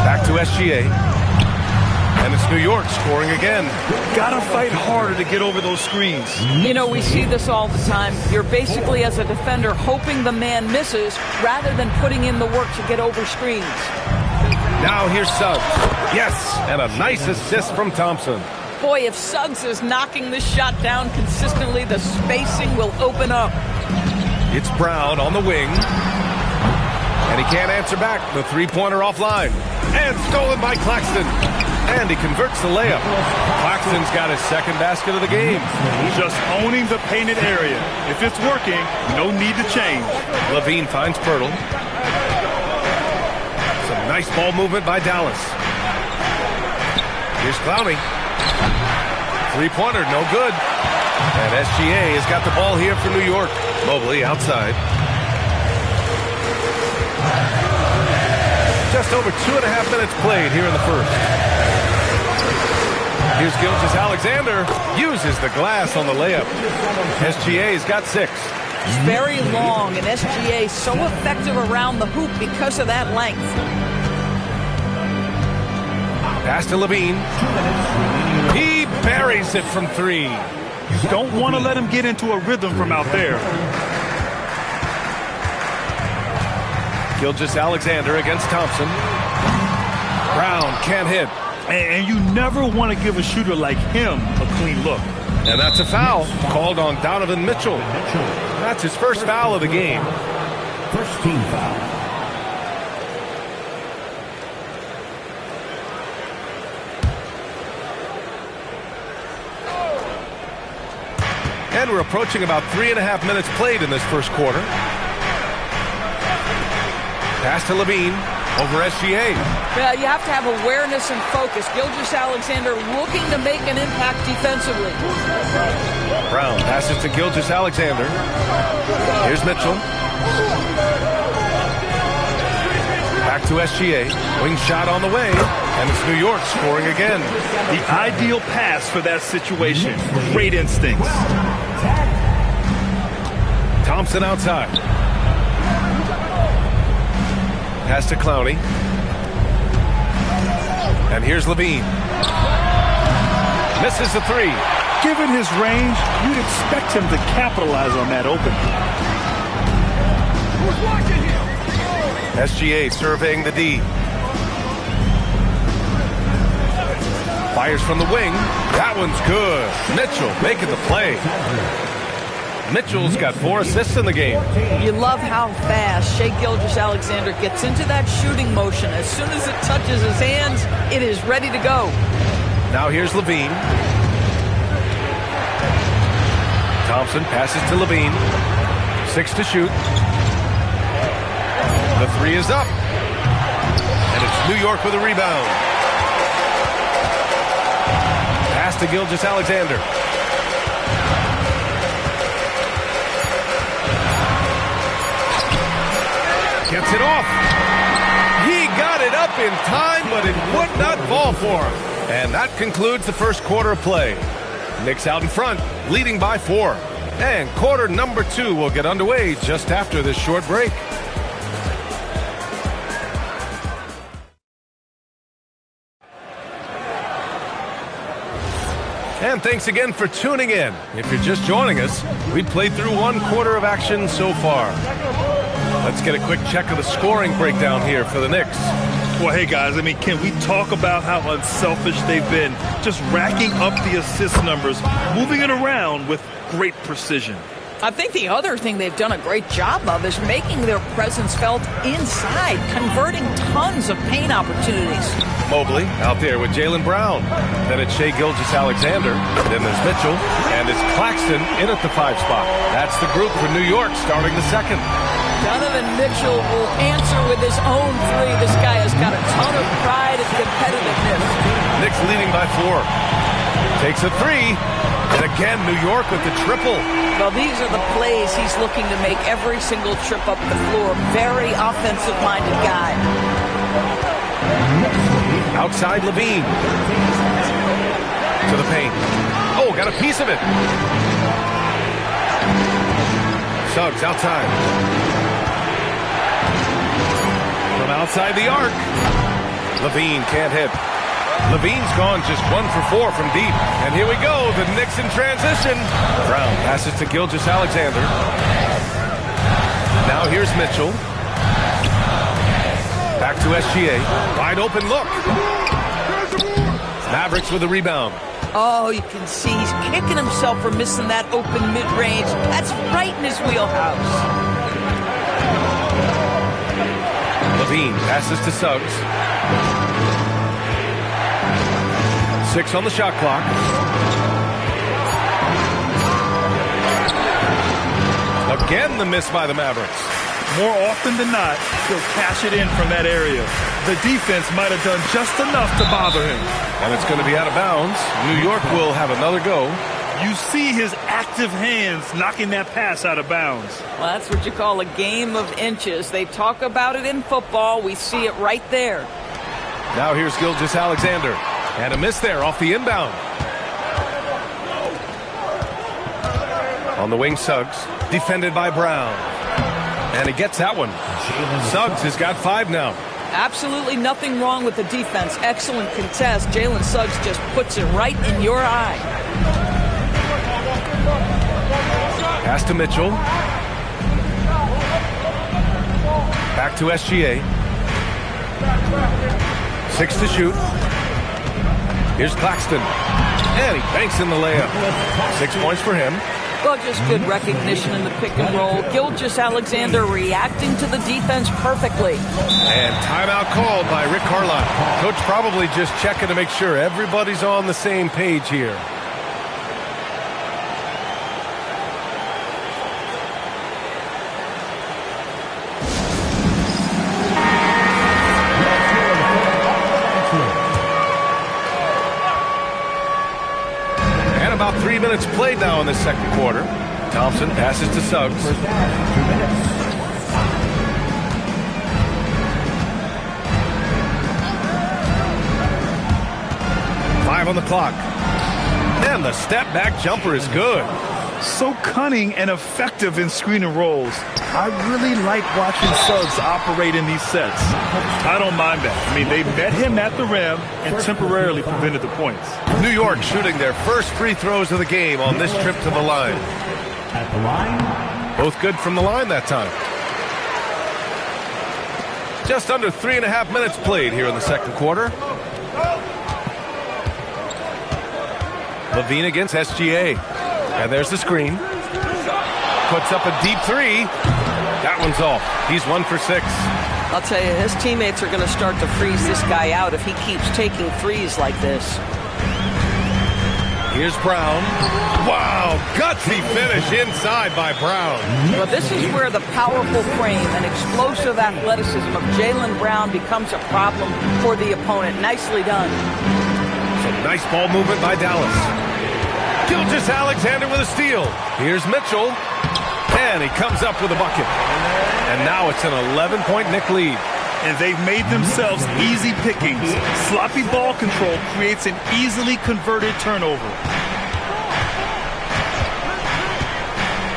Back to SGA. And it's New York scoring again. Gotta fight harder to get over those screens. You know, we see this all the time. You're basically, as a defender, hoping the man misses rather than putting in the work to get over screens. Now here's Suggs. Yes, and a nice assist from Thompson. Boy, if Suggs is knocking this shot down consistently, the spacing will open up. It's Brown on the wing. And he can't answer back. The three-pointer offline. And stolen by Claxton. And he converts the layup. Claxton's got his second basket of the game. Just owning the painted area. If it's working, no need to change. LaVine finds Poeltl. Some nice ball movement by Dallas. Here's Clowney. Three-pointer, no good. And SGA has got the ball here for New York. Mobley outside. Just over 2.5 minutes played here in the first. Here's Gilgeous-Alexander. Uses the glass on the layup. SGA's got 6. Very long, and SGA so effective around the hoop because of that length. Pass to LaVine. He buries it from 3. You don't want to let him get into a rhythm from out there. Gilgeous-Alexander against Thompson. Brown can't hit. And you never want to give a shooter like him a clean look. And that's a foul called on Donovan Mitchell. That's his first foul of the game. First team foul. And we're approaching about 3.5 minutes played in this first quarter. Pass to LaVine over SGA. Yeah, you have to have awareness and focus. Gilgeous-Alexander looking to make an impact defensively. Brown passes to Gilgeous-Alexander. Here's Mitchell. Back to SGA. Wing shot on the way. And it's New York scoring again. The ideal pass for that situation. Great instincts. Thompson outside. Pass to Clowney. And here's LaVine. Misses the 3. Given his range, you'd expect him to capitalize on that opening. SGA surveying the D. Fires from the wing. That one's good. Mitchell making the play. Mitchell's got 4 assists in the game. You love how fast Shai Gilgeous-Alexander gets into that shooting motion. As soon as it touches his hands, it is ready to go. Now here's LaVine. Thompson passes to LaVine. 6 to shoot. The 3 is up. And it's New York with a rebound. Pass to Gilgeous-Alexander. Gets it off. up in time, but it would not fall for him. And that concludes the first quarter of play. Knicks out in front, leading by 4. And quarter number 2 will get underway just after this short break. And thanks again for tuning in. If you're just joining us, we played through 1 quarter of action so far. Let's get a quick check of the scoring breakdown here for the Knicks. Well, hey, guys, I mean, can we talk about how unselfish they've been? Just racking up the assist numbers, moving it around with great precision. I think the other thing they've done a great job of is making their presence felt inside, converting tons of paint opportunities. Mobley out there with Jaylen Brown. Then it's Shai Gilgeous-Alexander. Then there's Mitchell. And it's Claxton in at the 5 spot. That's the group for New York starting the second. Donovan Mitchell will answer with his own 3. This guy has got a ton of pride and competitiveness. Knicks leading by 4. Takes a 3. And again, New York with the triple. Well, these are the plays he's looking to make every single trip up the floor. Very offensive-minded guy. Outside Levine. To the paint. Oh, got a piece of it. Suggs outside. From outside the arc. Levine can't hit. Levine's gone just 1 for 4 from deep. And here we go, the Knicks in transition. Brown passes to Gilgeous-Alexander. Now here's Mitchell. Back to SGA. Wide open look. Mavericks with the rebound. Oh, you can see he's kicking himself for missing that open mid-range. That's right in his wheelhouse. Levine passes to Suggs. 6 on the shot clock. Again, the miss by the Mavericks. More often than not, he'll cash it in from that area. The defense might have done just enough to bother him. And it's going to be out of bounds. New York will have another go. You see his active hands knocking that pass out of bounds. Well, that's what you call a game of inches. They talk about it in football. We see it right there. Now here's Gilgeous-Alexander. And a miss there off the inbound. On the wing, Suggs. Defended by Brown. And he gets that one. Suggs has got 5 now. Absolutely nothing wrong with the defense. Excellent contest. Jalen Suggs just puts it right in your eye. Pass to Mitchell. Back to SGA. 6 to shoot. Here's Claxton. And he banks in the layup. 6 points for him. Well, just good recognition in the pick and roll. Gilgeous-Alexander reacting to the defense perfectly. And timeout called by Rick Carlisle. Coach probably just checking to make sure everybody's on the same page here. About 3 minutes played now in the second quarter. Thompson passes to Suggs. 2 minutes. 5 on the clock. And the step back jumper is good. So cunning and effective in screen and rolls. I really like watching Suggs operate in these sets. I don't mind that. I mean, they met him at the rim and temporarily prevented the points. New York shooting their first free throws of the game on this trip to the line. At the line. Both good from the line that time. Just under 3.5 minutes played here in the second quarter. Levine against SGA. And there's the screen. Puts up a deep 3. That one's off. He's 1 for 6. I'll tell you, his teammates are going to start to freeze this guy out if he keeps taking threes like this. Here's Brown. Wow, gutsy finish inside by Brown. Well, this is where the powerful frame and explosive athleticism of Jaylen Brown becomes a problem for the opponent. Nicely done. Some nice ball movement by Dallas. Gilgeous-Alexander with a steal. Here's Mitchell. And he comes up with a bucket. And now it's an 11-point Knick lead. and they've made themselves easy pickings. Sloppy ball control creates an easily converted turnover.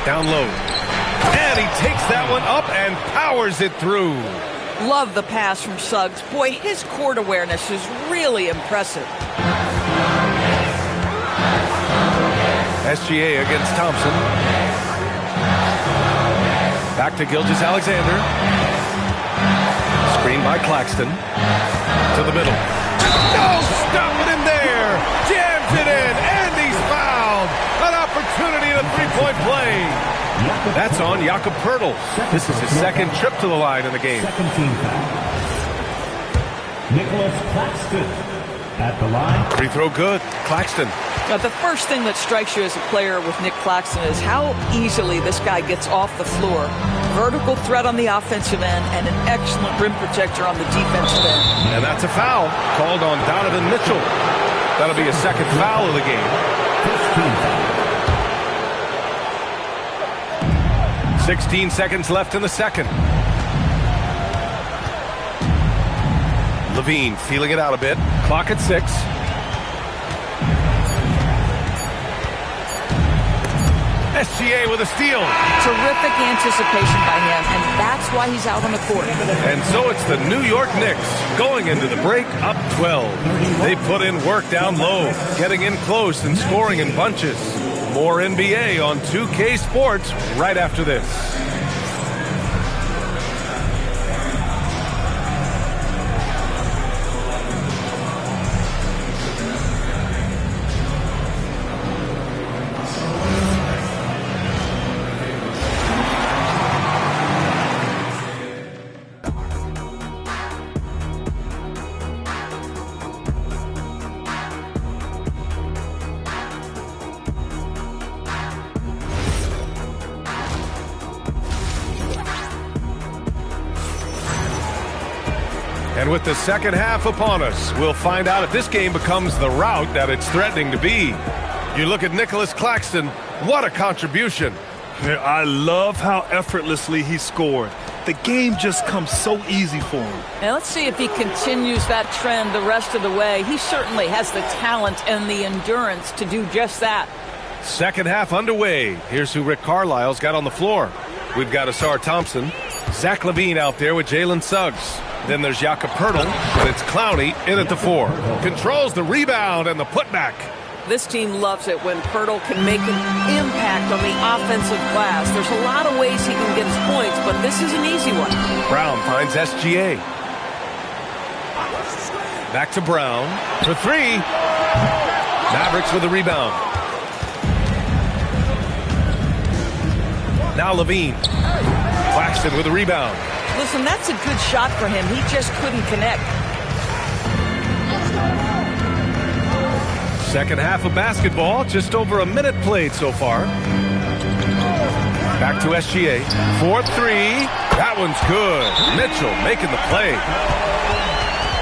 Down low. And he takes that one up and powers it through. Love the pass from Suggs. Boy, his court awareness is really impressive. SGA against Thompson. Back to Gilgeous-Alexander. Screen by Claxton. To the middle. No, stop it in there. Jams it in, and he's fouled. An opportunity in a three-point play. That's on Jakob Poeltl. This is his second trip to the line in the game. Second team foul. Nicholas Claxton at the line. Free throw good. Claxton. Now, the first thing that strikes you as a player with Nick Claxton is how easily this guy gets off the floor. Vertical threat on the offensive end and an excellent rim protector on the defensive end. And that's a foul called on Donovan Mitchell. That'll be a second foul of the game. 16 seconds left in the second. Levine feeling it out a bit. Clock at 6. SGA with a steal. Terrific anticipation by him, and that's why he's out on the court. And so it's the New York Knicks going into the break up 12. They put in work down low, getting in close and scoring in bunches. More NBA on 2K Sports right after this. And with the second half upon us, we'll find out if this game becomes the rout that it's threatening to be. You look at Nicholas Claxton, what a contribution. I love how effortlessly he scored. The game just comes so easy for him. Now let's see if he continues that trend the rest of the way. He certainly has the talent and the endurance to do just that. Second half underway. Here's who Rick Carlisle's got on the floor. We've got Ausar Thompson, Zach LaVine out there with Jalen Suggs. Then there's Jakob Poeltl, and it's Clowney in at the 4. Controls the rebound and the putback. This team loves it when Poeltl can make an impact on the offensive glass. There's a lot of ways he can get his points, but this is an easy one. Brown finds SGA. Back to Brown for 3. Mavericks with the rebound. Now LaVine. Claxton with the rebound. Listen, that's a good shot for him. He just couldn't connect. Second half of basketball, just over a minute played so far. Back to SGA. 4-3. That one's good. Mitchell making the play.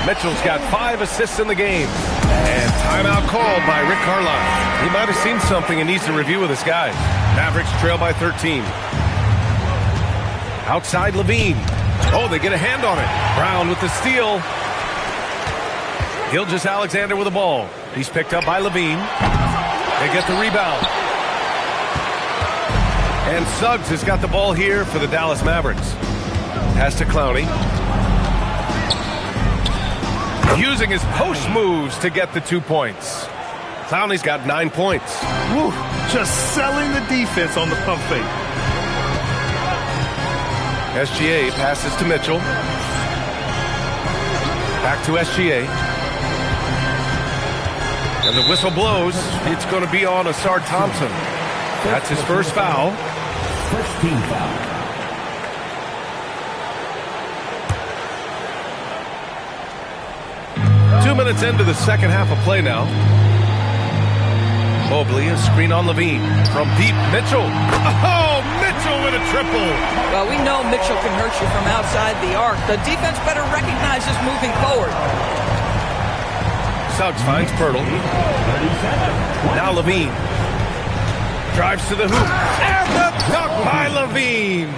Mitchell's got 5 assists in the game. And timeout called by Rick Carlisle. He might have seen something and needs to review with his guys. Mavericks trail by 13. Outside LaVine. Oh, they get a hand on it. Brown with the steal. Gilgeous-Alexander with the ball. He's picked up by LaVine. They get the rebound. And Suggs has got the ball here for the Dallas Mavericks. Pass to Clowney. Using his post moves to get the 2 points. Clowney's got 9 points. Woo, just selling the defense on the pump fake. SGA passes to Mitchell. Back to SGA. And the whistle blows. It's going to be on Ausar Thompson. That's his first foul. First team foul. 2 minutes into the second half of play now. Mobley, a screen on LaVine. From deep, Mitchell. Oh, Mitchell with a triple. Well, we know Mitchell can hurt you from outside the arc. The defense better recognize this moving forward. Suggs finds Poeltl. Now LaVine. Drives to the hoop. And the dunk by LaVine.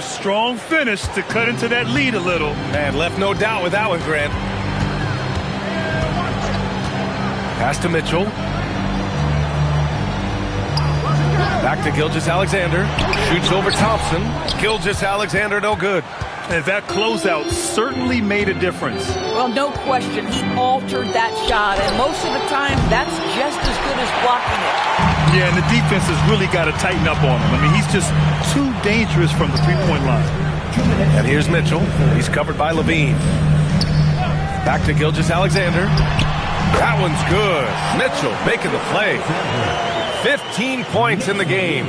Strong finish to cut into that lead a little. And left no doubt with that one, Grant. Pass to Mitchell. Back to Gilgeous-Alexander. Shoots over Thompson. Gilgeous-Alexander, no good. And that closeout certainly made a difference. Well, no question. He altered that shot, and most of the time, that's just as good as blocking it. Yeah, and the defense has really got to tighten up on him. I mean, he's just too dangerous from the three-point line. And here's Mitchell. He's covered by Levine. Back to Gilgeous-Alexander. That one's good. Mitchell making the play. 15 points in the game.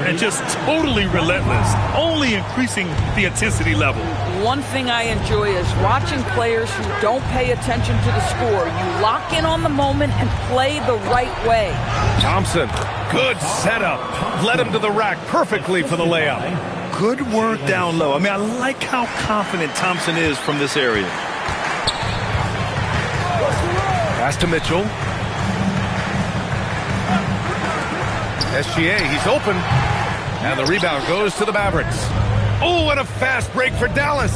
And just totally relentless, only increasing the intensity level. One thing I enjoy is watching players who don't pay attention to the score. You lock in on the moment and play the right way. Thompson, good setup. Led him to the rack perfectly for the layup. Good work down low. I mean, I like how confident Thompson is from this area. Pass to Mitchell. SGA, he's open. And the rebound goes to the Mavericks. Oh, and a fast break for Dallas.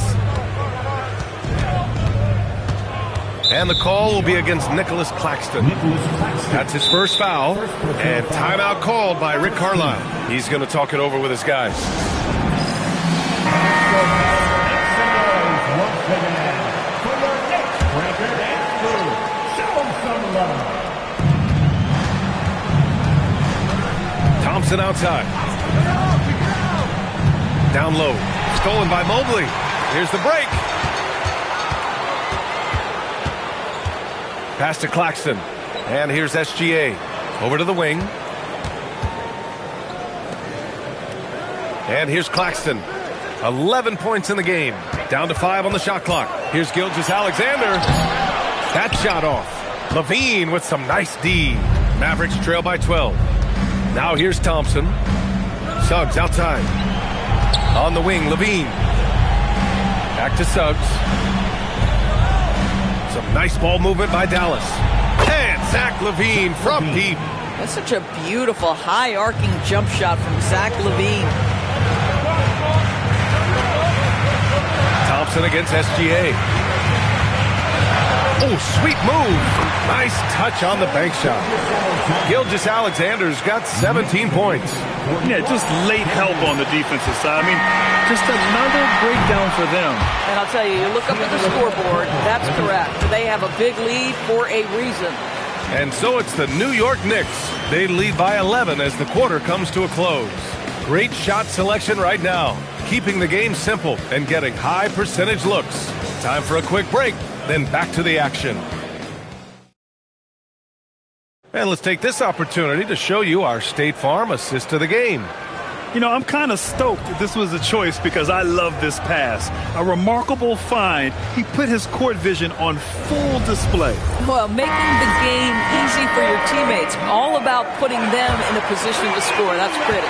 And the call will be against Nicholas Claxton. That's his first foul. And timeout called by Rick Carlisle. He's going to talk it over with his guys. Thompson outside. Down low. Stolen by Mobley. Here's the break. Pass to Claxton. And here's SGA. Over to the wing. And here's Claxton. 11 points in the game. Down to 5 on the shot clock. Here's Gilgeous-Alexander. That shot off. Levine with some nice D. Mavericks trail by 12. Now here's Thompson. Suggs outside. On the wing, Levine. Back to Suggs. Some nice ball movement by Dallas. And Zach LaVine from deep. That's such a beautiful high-arcing jump shot from Zach LaVine. Thompson against SGA. Oh, sweet move. Nice touch on the bank shot. Gilgeous-Alexander's got 17 points. Yeah, just late help on the defensive side. I mean, just another breakdown for them. And I'll tell you, you look up at the scoreboard, that's correct. They have a big lead for a reason. And so it's the New York Knicks. They lead by 11 as the quarter comes to a close. Great shot selection right now, keeping the game simple and getting high percentage looks. Time for a quick break, then back to the action. And let's take this opportunity to show you our State Farm assist to the game. You know, I'm kind of stoked that this was a choice because I love this pass. A remarkable find. He put his court vision on full display. Well, making the game easy for your teammates. All about putting them in a position to score. That's pretty.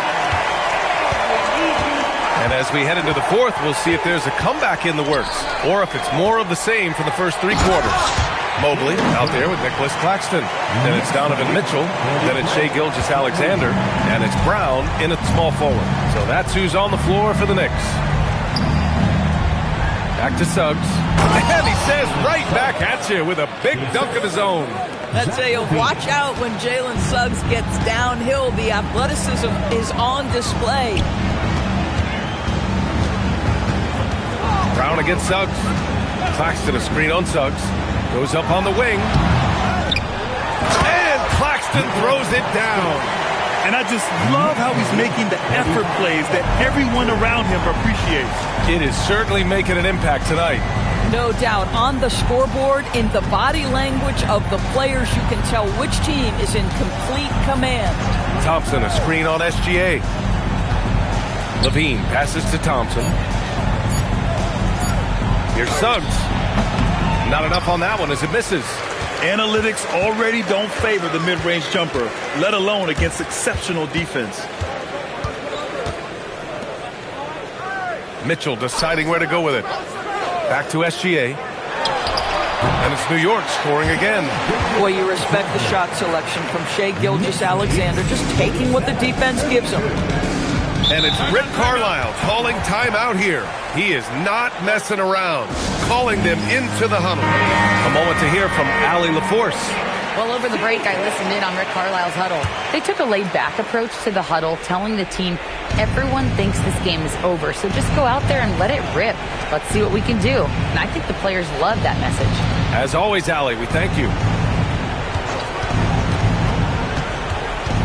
And as we head into the fourth, we'll see if there's a comeback in the works or if it's more of the same for the first 3 quarters. Mobley out there with Nicholas Claxton. Then it's Donovan Mitchell. Then it's Shai Gilgeous-Alexander. And it's Brown in at small forward. So that's who's on the floor for the Knicks. Back to Suggs. And he says right back at you with a big dunk of his own. I tell you, watch out when Jalen Suggs gets downhill. The athleticism is on display. Brown against Suggs. Claxton a screen on Suggs. Goes up on the wing. And Claxton throws it down. And I just love how he's making the effort plays that everyone around him appreciates. It is certainly making an impact tonight. No doubt. On the scoreboard, in the body language of the players, you can tell which team is in complete command. Thompson a screen on SGA. Levine passes to Thompson. Here's Suggs. Not enough on that one as it misses. Analytics already don't favor the mid-range jumper, let alone against exceptional defense. Mitchell deciding where to go with it. Back to SGA. And it's New York scoring again. Boy, you respect the shot selection from Shai Gilgeous-Alexander, just taking what the defense gives him. And it's Rick Carlisle calling timeout here. He is not messing around, calling them into the huddle. A moment to hear from Allie LaForce. Well, over the break, I listened in on Rick Carlisle's huddle. They took a laid-back approach to the huddle, telling the team, everyone thinks this game is over, so just go out there and let it rip. Let's see what we can do. And I think the players love that message. As always, Allie, we thank you.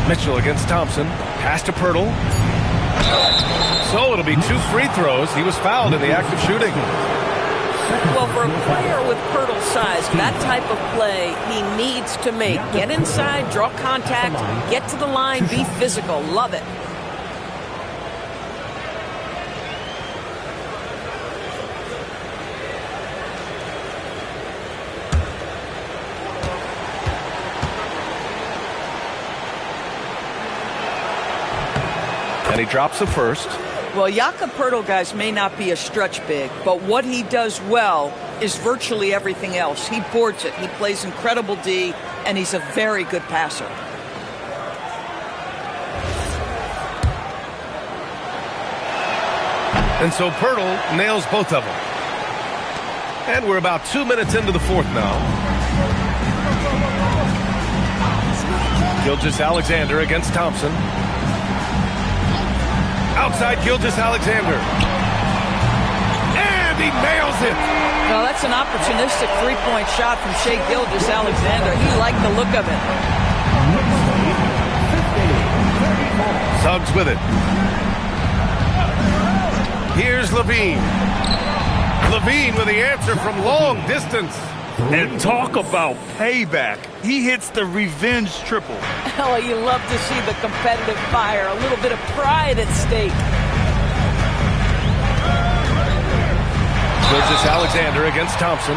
Mitchell against Thompson. Pass to Pirtle. So it'll be 2 free throws. He was fouled in the act of shooting. Well, for a player with Pirtle's size, that type of play he needs to make. Get inside, draw contact, get to the line, be physical. Love it. And he drops the first. Well, Jakob Pirtle, guys, may not be a stretch big, but what he does well is virtually everything else. He boards it. He plays incredible D, and he's a very good passer. And so Pirtle nails both of them. And we're about 2 minutes into the fourth now. Gilgeous-Alexander against Thompson. Outside Gilgeous-Alexander. And he nails it. Well, that's an opportunistic three-point shot from Shai Gilgeous-Alexander. He liked the look of it. Suggs with it. Here's Levine. Levine with the answer from long distance. And talk about payback. He hits the revenge triple. Oh, you love to see the competitive fire. A little bit of pride at stake. Gilgeous-Alexander against Thompson.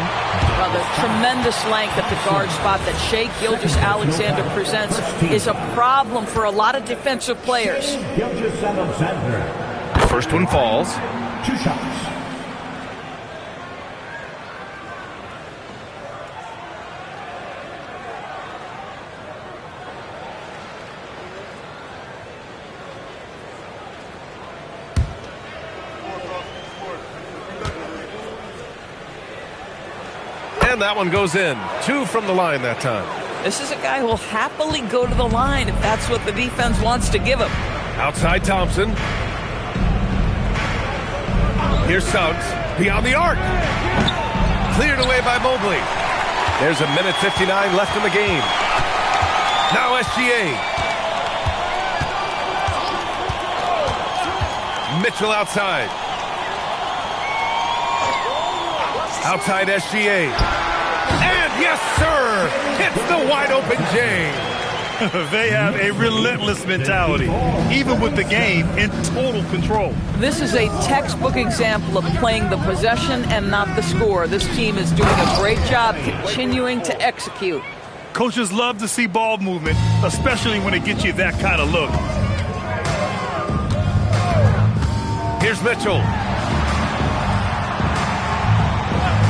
Well, the tremendous length at the guard spot that Shai Gilgeous-Alexander presents is a problem for a lot of defensive players. Gilgeous-Alexander. First one falls. 2 shots. And that one goes in. 2 from the line that time. This is a guy who will happily go to the line if that's what the defense wants to give him. Outside Thompson. Here's Suggs. Beyond the arc. Cleared away by Mobley. There's a minute 59 left in the game. Now SGA. Mitchell outside. Outside SGA. And yes, sir, hits the wide open J. They have a relentless mentality, even with the game in total control. This is a textbook example of playing the possession and not the score. This team is doing a great job continuing to execute. Coaches love to see ball movement, especially when it gets you that kind of look. Here's Mitchell.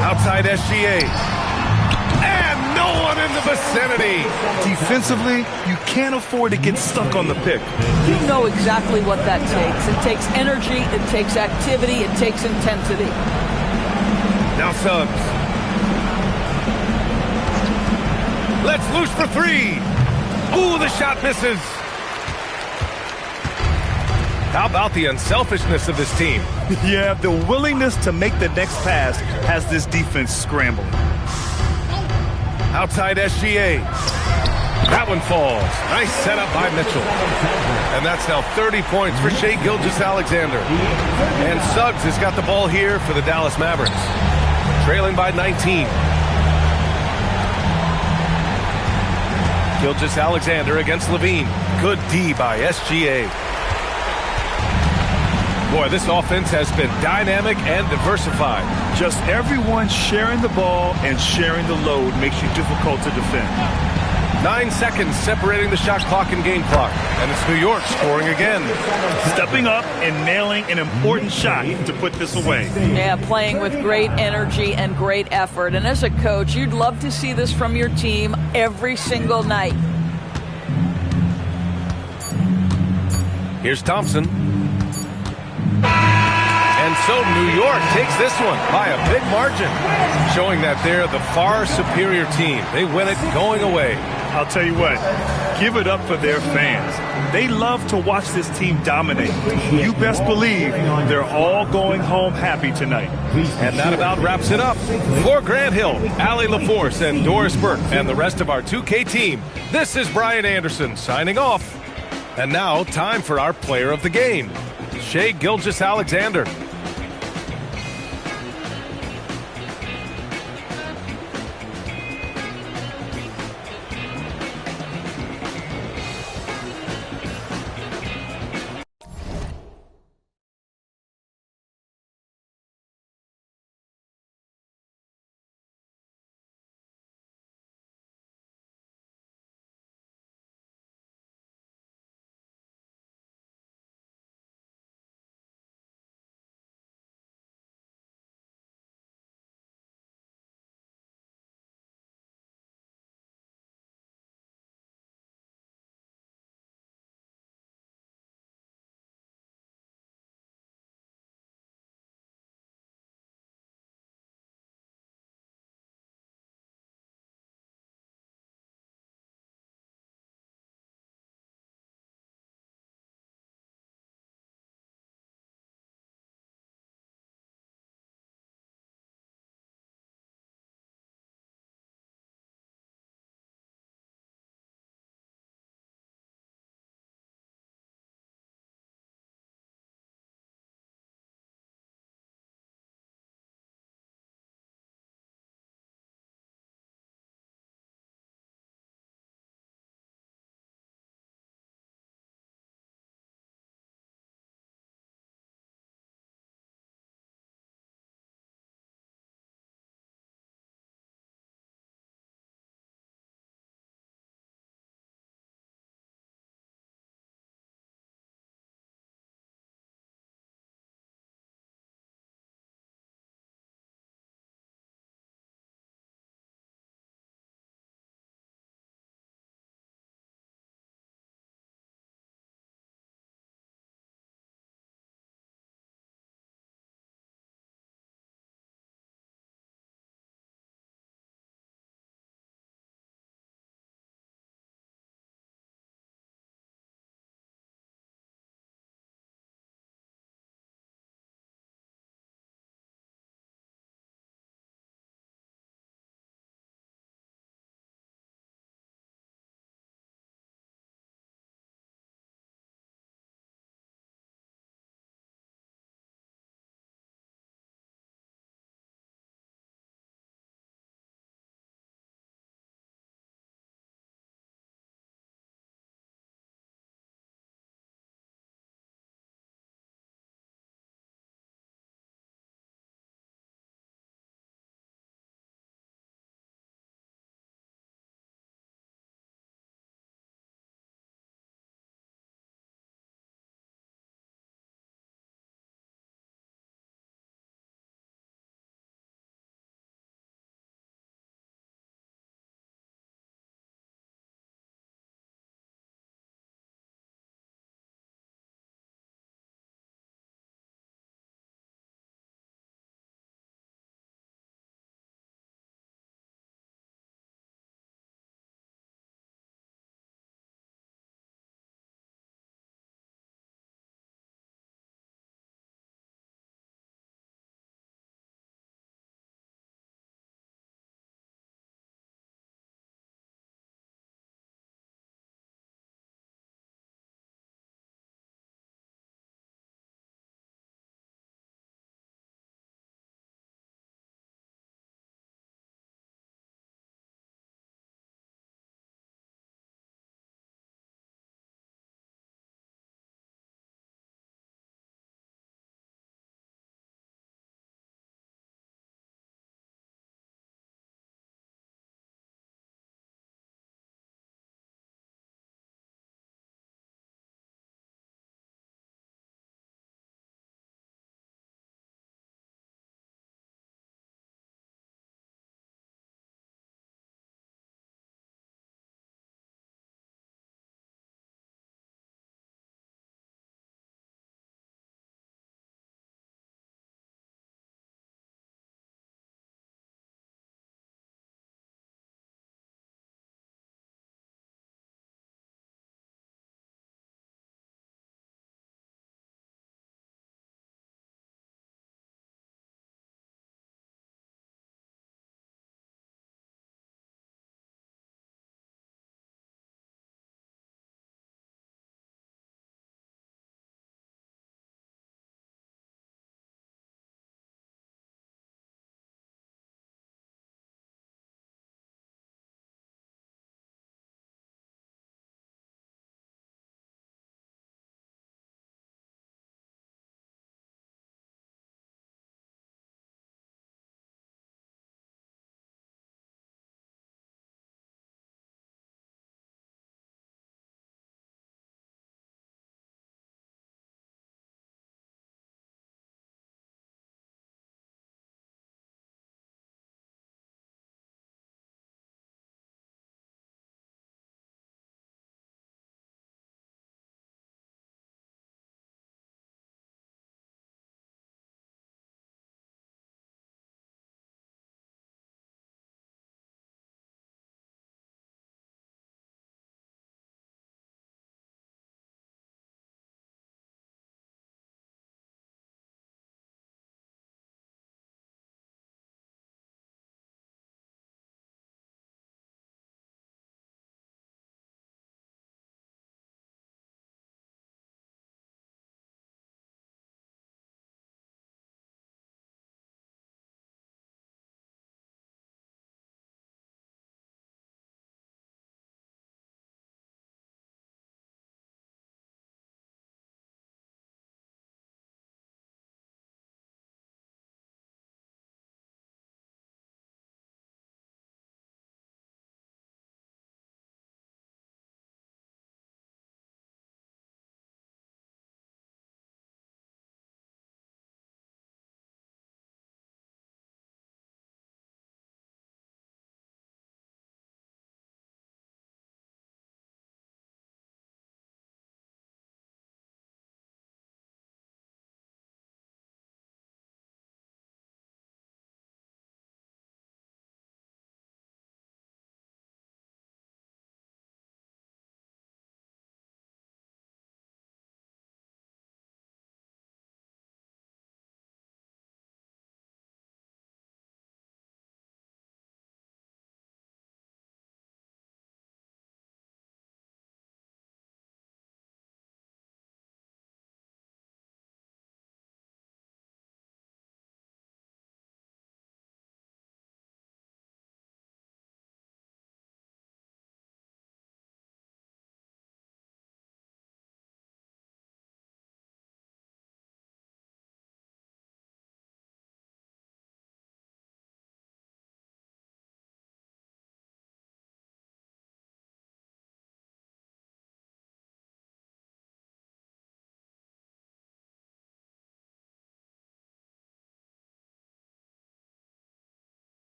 Outside SGA. And no one in the vicinity. Defensively, you can't afford to get stuck on the pick. You know exactly what that takes. It takes energy, it takes activity, it takes intensity. Now Suggs. Let's loose for 3. Ooh, the shot misses. How about the unselfishness of this team? Yeah, the willingness to make the next pass has this defense scrambling. Outside SGA. That one falls. Nice setup by Mitchell. And that's now 30 points for Shai Gilgeous-Alexander. And Suggs has got the ball here for the Dallas Mavericks. Trailing by 19. Gilgeous-Alexander against Levine. Good D by SGA. Boy, this offense has been dynamic and diversified. Just everyone sharing the ball and sharing the load makes you difficult to defend. 9 seconds separating the shot clock and game clock. And it's New York scoring again. Stepping up and nailing an important shot to put this away. Yeah, playing with great energy and great effort. And as a coach, you'd love to see this from your team every single night. Here's Thompson. And so New York takes this one by a big margin, showing that they're the far superior team. They win it going away. I'll tell you what, give it up for their fans. They love to watch this team dominate. You best believe they're all going home happy tonight. And that about wraps it up. For Grant Hill, Allie LaForce, and Doris Burke, and the rest of our 2K team, this is Brian Anderson signing off. And now, time for our player of the game, Shai Gilgeous-Alexander.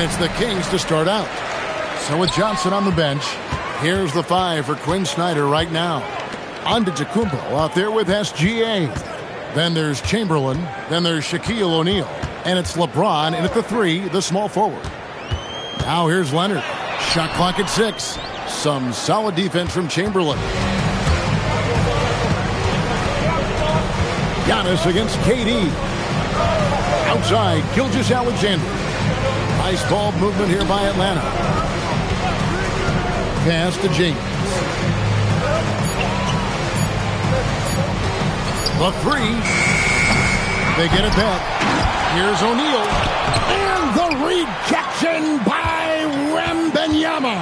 it's the Kings to start out. So with Johnson on the bench, here's the 5 for Quinn Snyder right now. Antetokounmpo out there with SGA. Then there's Chamberlain. Then there's Shaquille O'Neal. And it's LeBron in at the 3, the small forward. Now here's Leonard. Shot clock at 6. Some solid defense from Chamberlain. Giannis against KD. Outside, Gilgeous-Alexander. Nice ball movement here by Atlanta. Pass to James. The 3. They get it back. Here's O'Neal. And the rejection by Wembanyama.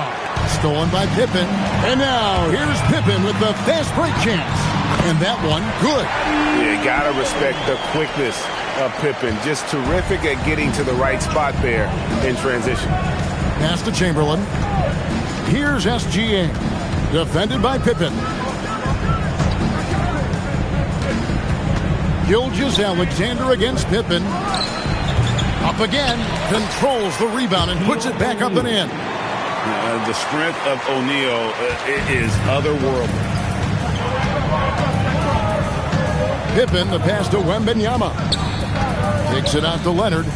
Stolen by Pippen. And now here's Pippen with the fast break chance. And that one, good. Yeah, gotta respect the quickness of Pippen. Just terrific at getting to the right spot there in transition. Pass to Chamberlain. Here's SGA. Defended by Pippen. Gilgeous-Alexander against Pippen. Up again. Controls the rebound and puts it back up and in. The strength of O'Neal is otherworldly. Pippen, the pass to Wembanyama. Takes it out to Leonard.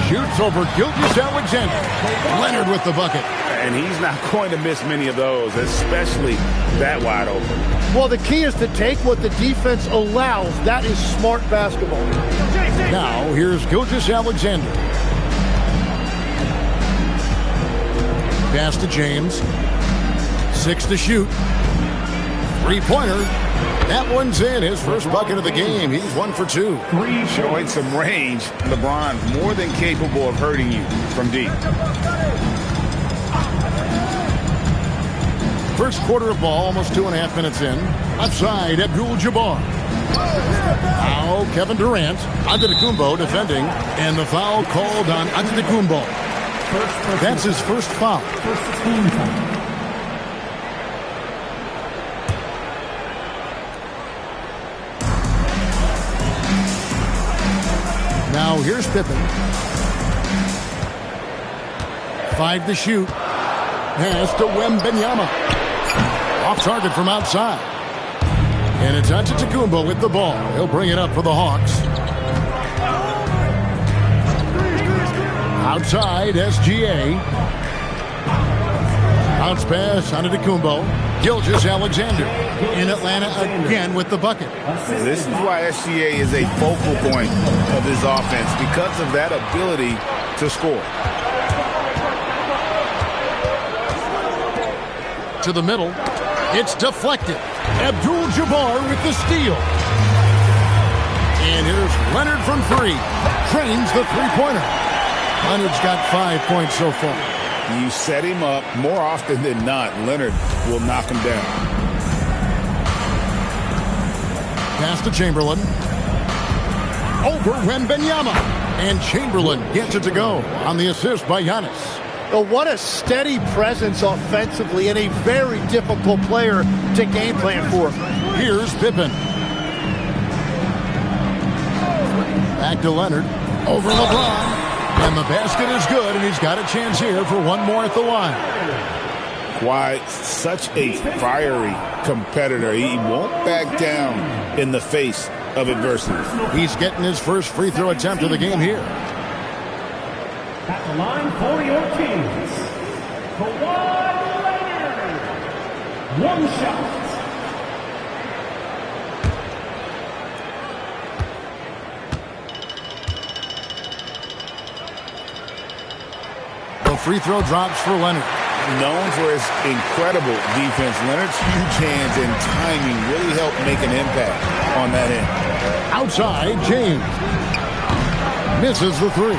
Shoots over Gilgeous-Alexander. Leonard with the bucket. And he's not going to miss many of those, especially that wide open. Well, the key is to take what the defense allows. That is smart basketball. Now, here's Gilgeous-Alexander. Pass to James. 6 to shoot. Three-pointer. That one's in. His first bucket of the game. He's 1 for 2. Showing some range. LeBron more than capable of hurting you from deep. First quarter of ball, almost 2.5 minutes in. Outside, Abdul-Jabbar. Now, Kevin Durant. Antetokounmpo defending. And the foul called on Antetokounmpo. That's his first foul. Now here's Pippen. 5 to shoot. Pass to Wembanyama. Off target from outside. And it's Antetokounmpo with the ball. He'll bring it up for the Hawks. Outside, SGA. Bounce pass, Antetokounmpo. Gilgeous-Alexander in Atlanta again with the bucket. This is why SGA is a focal point of his offense, because of that ability to score. To the middle. It's deflected. Abdul-Jabbar with the steal. And here's Leonard from 3. Trains the three-pointer. Leonard's got 5 points so far. You set him up more often than not. Leonard will knock him down. Pass to Chamberlain. Over Wembanyama. And Chamberlain gets it to go on the assist by Giannis. Oh, what a steady presence offensively and a very difficult player to game plan for. Here's Pippen. Back to Leonard. Over LeBron. And the basket is good, and he's got a chance here for one more at the line. Why, such a fiery competitor. He won't back down in the face of adversity. He's getting his first free throw attempt of the game here. At the line for your Kings, Kawhi Leonard. One shot. Free throw drops for Leonard. Known for his incredible defense, Leonard's huge hands and timing really help make an impact on that end. Outside, James. Misses the 3.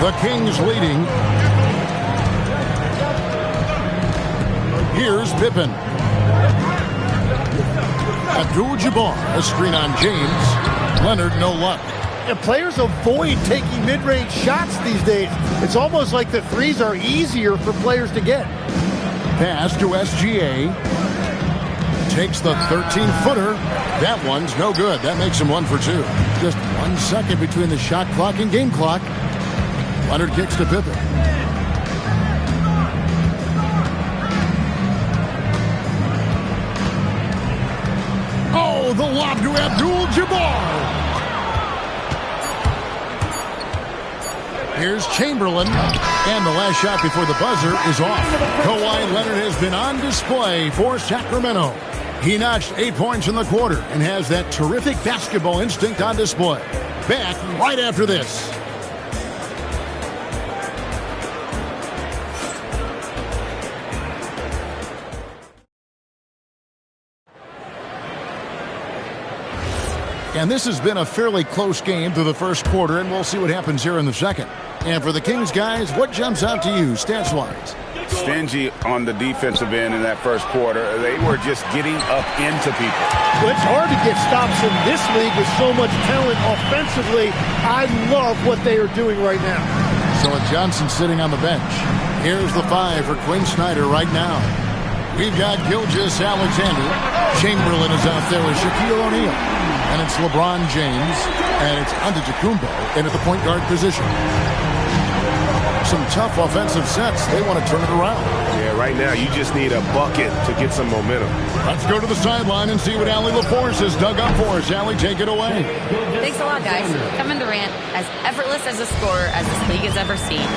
The Kings leading. Here's Pippen. Abdul-Jabbar, a screen on James. Leonard, no luck. And players avoid taking mid-range shots these days. It's almost like the threes are easier for players to get. Pass to SGA. Takes the 13-footer. That one's no good. That makes him 1 for 2. Just 1 second between the shot clock and game clock. Leonard kicks to Pippen. Oh, the lob to Abdul-Jabbar. Here's Chamberlain, and the last shot before the buzzer is off. Kawhi Leonard has been on display for Sacramento. He notched 8 points in the quarter and has that terrific basketball instinct on display. Back right after this. And this has been a fairly close game through the first quarter, and we'll see what happens here in the second. And for the Kings, guys, what jumps out to you stats-wise? Stingy on the defensive end in that first quarter. They were just getting up into people. Well, it's hard to get stops in this league with so much talent offensively. I love what they are doing right now. So with Johnson sitting on the bench, here's the 5 for Quinn Snyder right now. We've got Gilgeous-Alexander. Chamberlain is out there with Shaquille O'Neal. And it's LeBron James. And it's Antetokounmpo in at the point guard position. Some tough offensive sets. They want to turn it around. Yeah, right now you just need a bucket to get some momentum. Let's go to the sideline and see what Allie LaForce has dug up for us. Allie, take it away. Thanks a lot, guys. Kevin Durant, as effortless as a scorer as this league has ever seen.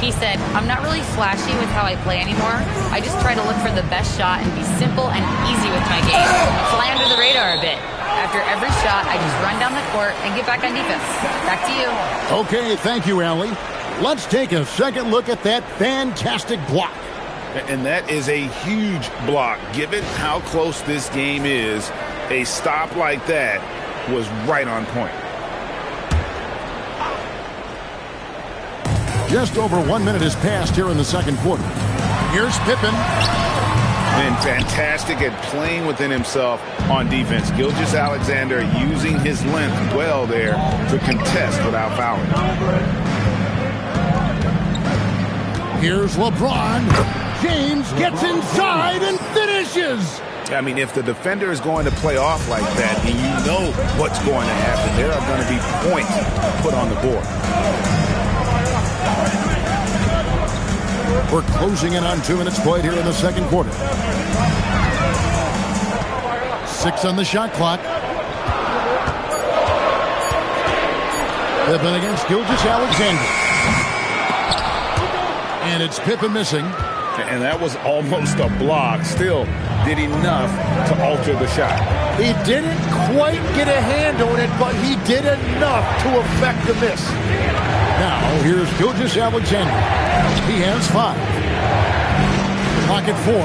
He said, I'm not really flashy with how I play anymore. I just try to look for the best shot and be simple and easy with my game. Fly under the radar a bit. After every shot, I just run down the court and get back on defense. Back to you. Okay, thank you, Allie. Let's take a second look at that fantastic block. And that is a huge block. Given how close this game is, a stop like that was right on point. Just over 1 minute has passed here in the second quarter. Here's Pippen. Been fantastic at playing within himself on defense. Gilgeous-Alexander using his length well there to contest without fouling. Here's LeBron. James gets inside and finishes. I mean, if the defender is going to play off like that, and you know what's going to happen, there are going to be points put on the board. We're closing in on 2 minutes played here in the second quarter. 6 on the shot clock. Pippen against Gilgeous-Alexander. And it's Pippen missing. And that was almost a block. Still did enough to alter the shot. He didn't quite get a hand on it, but he did enough to affect the miss. Now, here's Gilgeous-Alexander. He has 5. Clock at 4.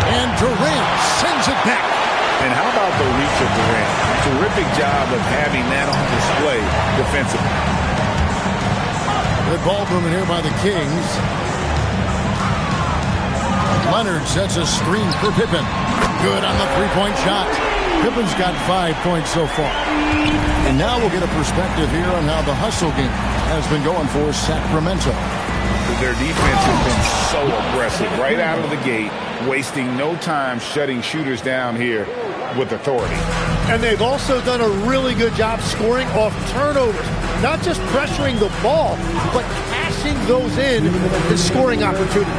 And Durant sends it back. And how about the reach of Durant? Terrific job of having that on display defensively. Good ball movement here by the Kings. Leonard sets a screen for Pippen. Good on the three-point shot. Pippen's got 5 points so far. And now we'll get a perspective here on how the hustle game has been going for Sacramento. Their defense has been so aggressive right out of the gate, wasting no time shutting shooters down here with authority. And they've also done a really good job scoring off turnovers. Not just pressuring the ball, but cashing those in and scoring opportunities.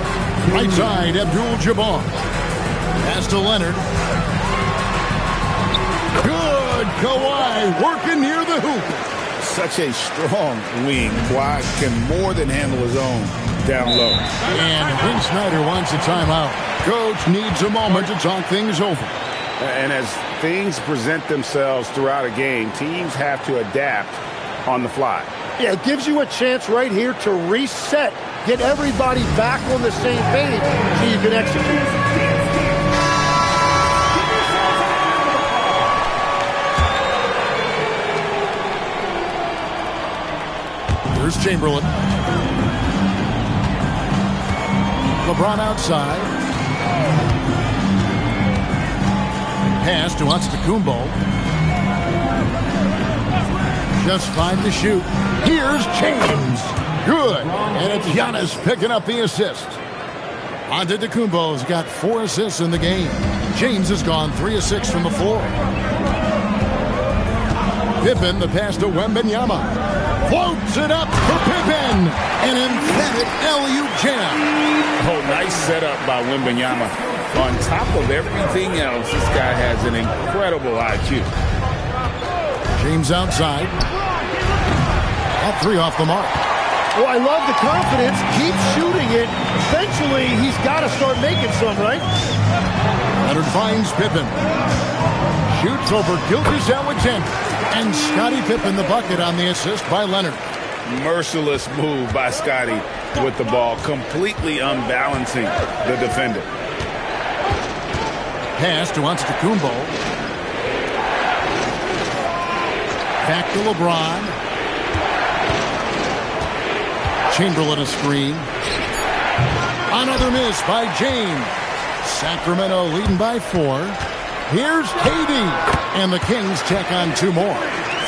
Right side, Abdul-Jabbar. Pass to Leonard. Good. Kawhi working near the hoop. Such a strong wing. Kawhi can more than handle his own down low. And Quinn Snyder wants a timeout. Coach needs a moment to talk things over. And as things present themselves throughout a game, teams have to adapt on the fly. Yeah, it gives you a chance right here to reset, get everybody back on the same page so you can execute. Here's Chamberlain. LeBron outside. Pass to Antetokounmpo. Just 5 to shoot. Here's James. Good. And it's Giannis picking up the assist. Antetokounmpo's got 4 assists in the game. James has gone 3 of 6 from the floor. Pippen, the pass to Wembanyama. Floats it up for Pippen. An emphatic alley-oop jam. Oh, nice setup by Wembanyama. On top of everything else, this guy has an incredible IQ. James outside. All three off the mark. Well, I love the confidence. Keep shooting it. Eventually, he's got to start making some, right? Leonard finds Pippen. Shoots over Gilgeous-Alexander. And Scottie Pippen the bucket on the assist by Leonard. Merciless move by Scottie with the ball, completely unbalancing the defender. Pass to Antetokounmpo. Back to LeBron. Chamberlain a screen. Another miss by James. Sacramento leading by 4. Here's KD. And the Kings tack on 2 more.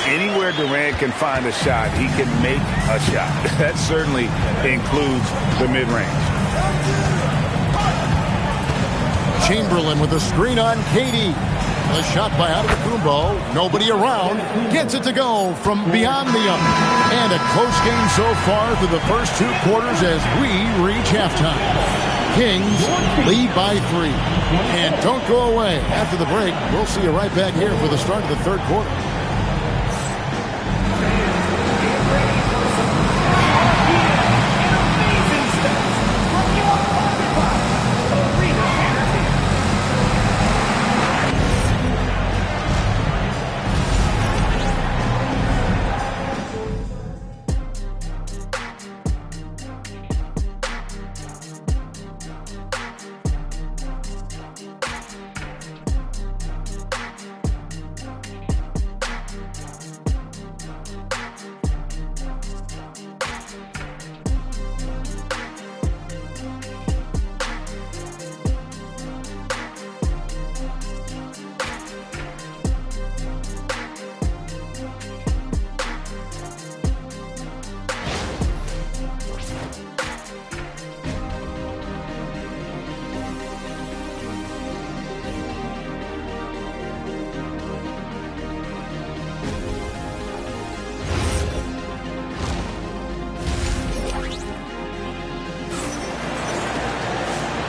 Anywhere Durant can find a shot, he can make a shot. That certainly includes the mid-range. Chamberlain with a screen on KD. The shot by Antetokounmpo. Nobody around. Gets it to go from beyond the arc. And a close game so far through the first 2 quarters as we reach halftime. Kings lead by 3. And don't go away. After the break, we'll see you right back here for the start of the third quarter.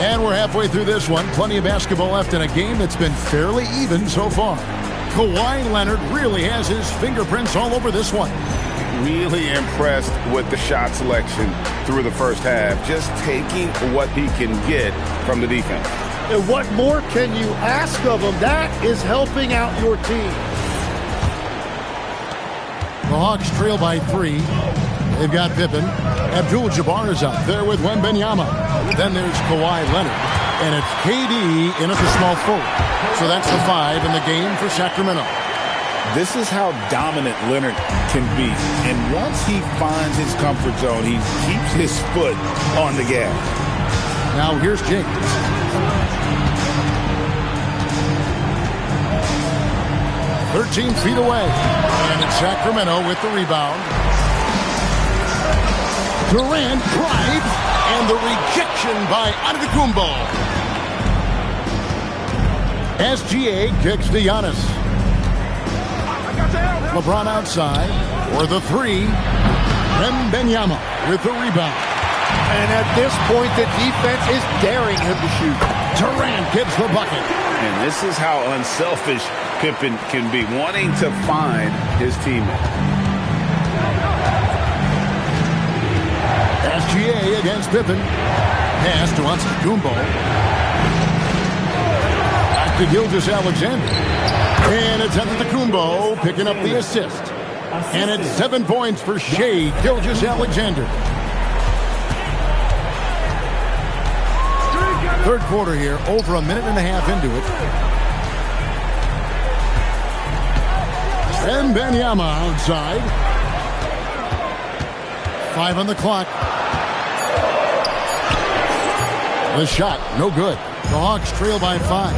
And we're halfway through this one. Plenty of basketball left in a game that's been fairly even so far. Kawhi Leonard really has his fingerprints all over this one. Really impressed with the shot selection through the first half. Just taking what he can get from the defense. And what more can you ask of him? That is helping out your team. The Hawks trail by 3. They've got Pippen. Abdul-Jabbar is out there with Wembanyama. Then there's Kawhi Leonard. And it's KD in at the small forward. So that's the 5 in the game for Sacramento. This is how dominant Leonard can be. And once he finds his comfort zone, he keeps his foot on the gas. Now here's James. "13 feet away. And it's Sacramento with the rebound. Durant drives, and the rejection by Antetokounmpo. SGA kicks to Giannis. LeBron outside for the 3. Wembanyama with the rebound. And at this point, the defense is daring him to shoot. Durant gets the bucket. And this is how unselfish Pippen can be, wanting to find his teammate. SGA against Pippen. Pass to Antetokounmpo. Back to Gilgeous-Alexander. And it's Antetokounmpo picking up the assist. And it's 7 points for Shai Gilgeous-Alexander. Third quarter here, over a minute and a half into it. Wembanyama outside. 5 on the clock. The shot, no good. The Hawks trail by 5.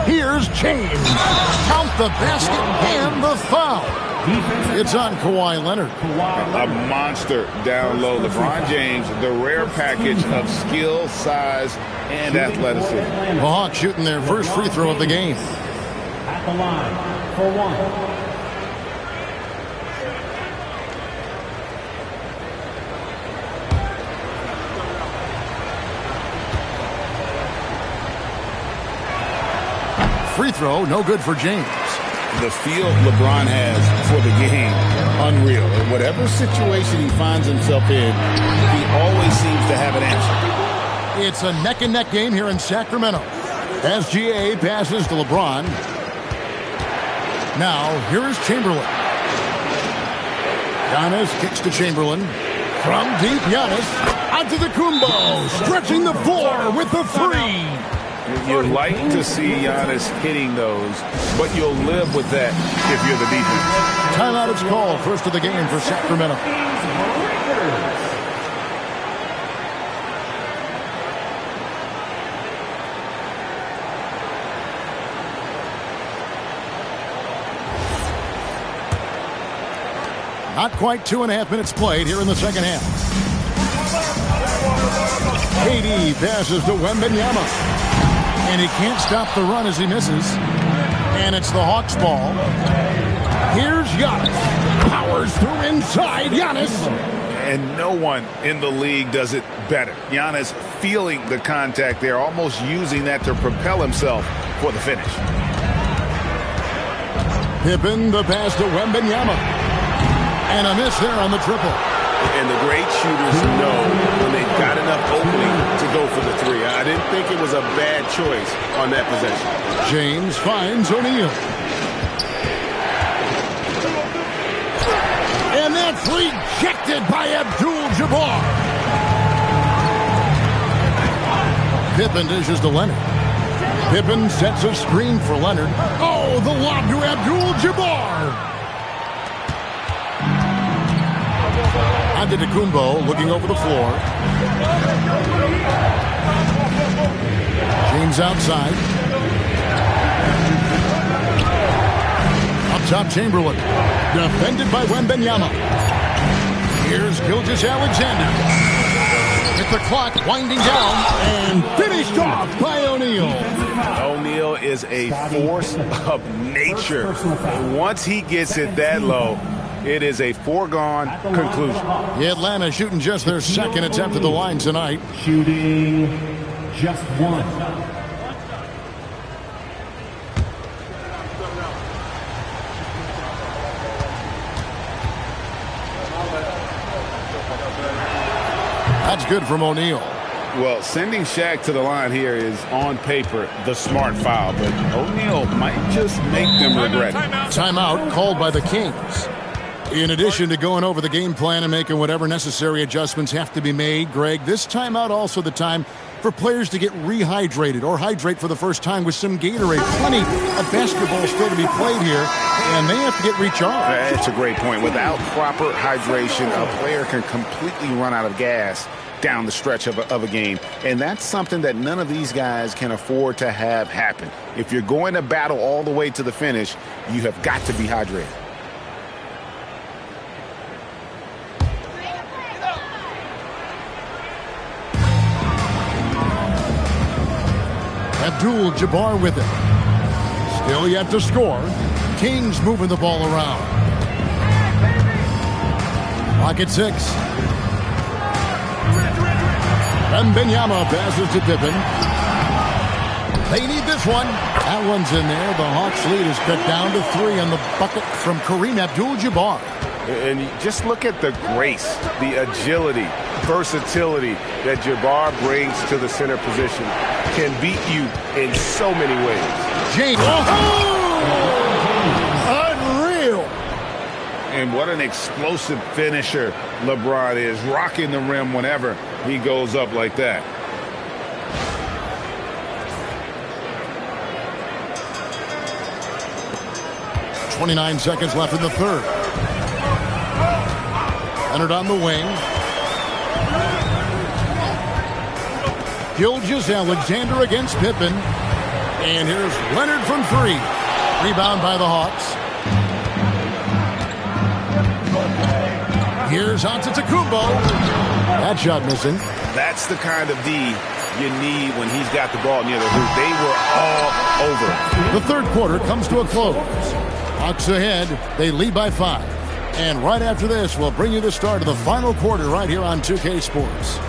Here's James. Count the basket and the foul. It's on Kawhi Leonard. A monster down low. LeBron James, the rare package of skill, size, and athleticism. The Hawks shooting their first free throw of the game. the line for one. Free throw, no good for James. The feel LeBron has for the game, unreal. In whatever situation he finds himself in, he always seems to have an answer. It's a neck-and-neck game here in Sacramento. SGA passes to LeBron. Now, here is Chamberlain. Giannis kicks to Chamberlain. From deep, Giannis. Antetokounmpo, stretching the floor with the three. You like to see Giannis hitting those, but you'll live with that if you're the defense. Timeout is called. First of the game for Sacramento. Not quite 2.5 minutes played here in the second half. KD passes to Wembanyama. And he can't stop the run as he misses. And it's the Hawks ball. Here's Giannis. Powers through inside. Giannis. And no one in the league does it better. Giannis feeling the contact there, almost using that to propel himself for the finish. Pippen, the pass to Wembanyama. And a miss there on the triple. And the great shooters know when they've got enough opening to go for the three. I didn't think it was a bad choice on that possession. James finds O'Neal. And that's rejected by Abdul-Jabbar. Pippen dishes to Leonard. Pippen sets a screen for Leonard. Oh, the lob to Abdul-Jabbar. Antetokounmpo looking over the floor. James outside. Up top, Chamberlain. Defended by Wembanyama. Here's Gilgeous-Alexander. With the clock winding down and finished off by O'Neal. O'Neal is a force of nature. Once he gets it that low, it is a foregone conclusion. The Atlanta shooting just their second attempt at the line tonight. Shooting just one. That's good from O'Neal. Well, sending Shaq to the line here is, on paper, the smart foul, but O'Neal might just make them regret it. Timeout called by the Kings. In addition to going over the game plan and making whatever necessary adjustments have to be made, Greg, this timeout also the time for players to get rehydrated or hydrate for the first time with some Gatorade. Plenty of basketball still to be played here, and they have to get recharged. That's a great point. Without proper hydration, a player can completely run out of gas down the stretch of a game, and that's something that none of these guys can afford to have happen. If you're going to battle all the way to the finish, you have got to be hydrated. Abdul-Jabbar with it. Still yet to score. Kings moving the ball around. Clock at 6. Wembanyama passes to Pippen. They need this one. That one's in there. The Hawks lead is cut down to 3 on the bucket from Kareem Abdul-Jabbar. And just look at the grace, the agility, versatility that Jabbar brings to the center position. Can beat you in so many ways. James. Unreal. And what an explosive finisher LeBron is, rocking the rim whenever he goes up like that. .29 seconds left in the third. Leonard on the wing. Gilgeous-Alexander against Pippen. And here's Leonard from 3. Rebound by the Hawks. Here's Antetokounmpo. That shot missing. That's the kind of D you need when he's got the ball near the hoop. They were all over it. The third quarter comes to a close. Hawks ahead. They lead by 5. And right after this, we'll bring you the start of the final quarter right here on 2K Sports.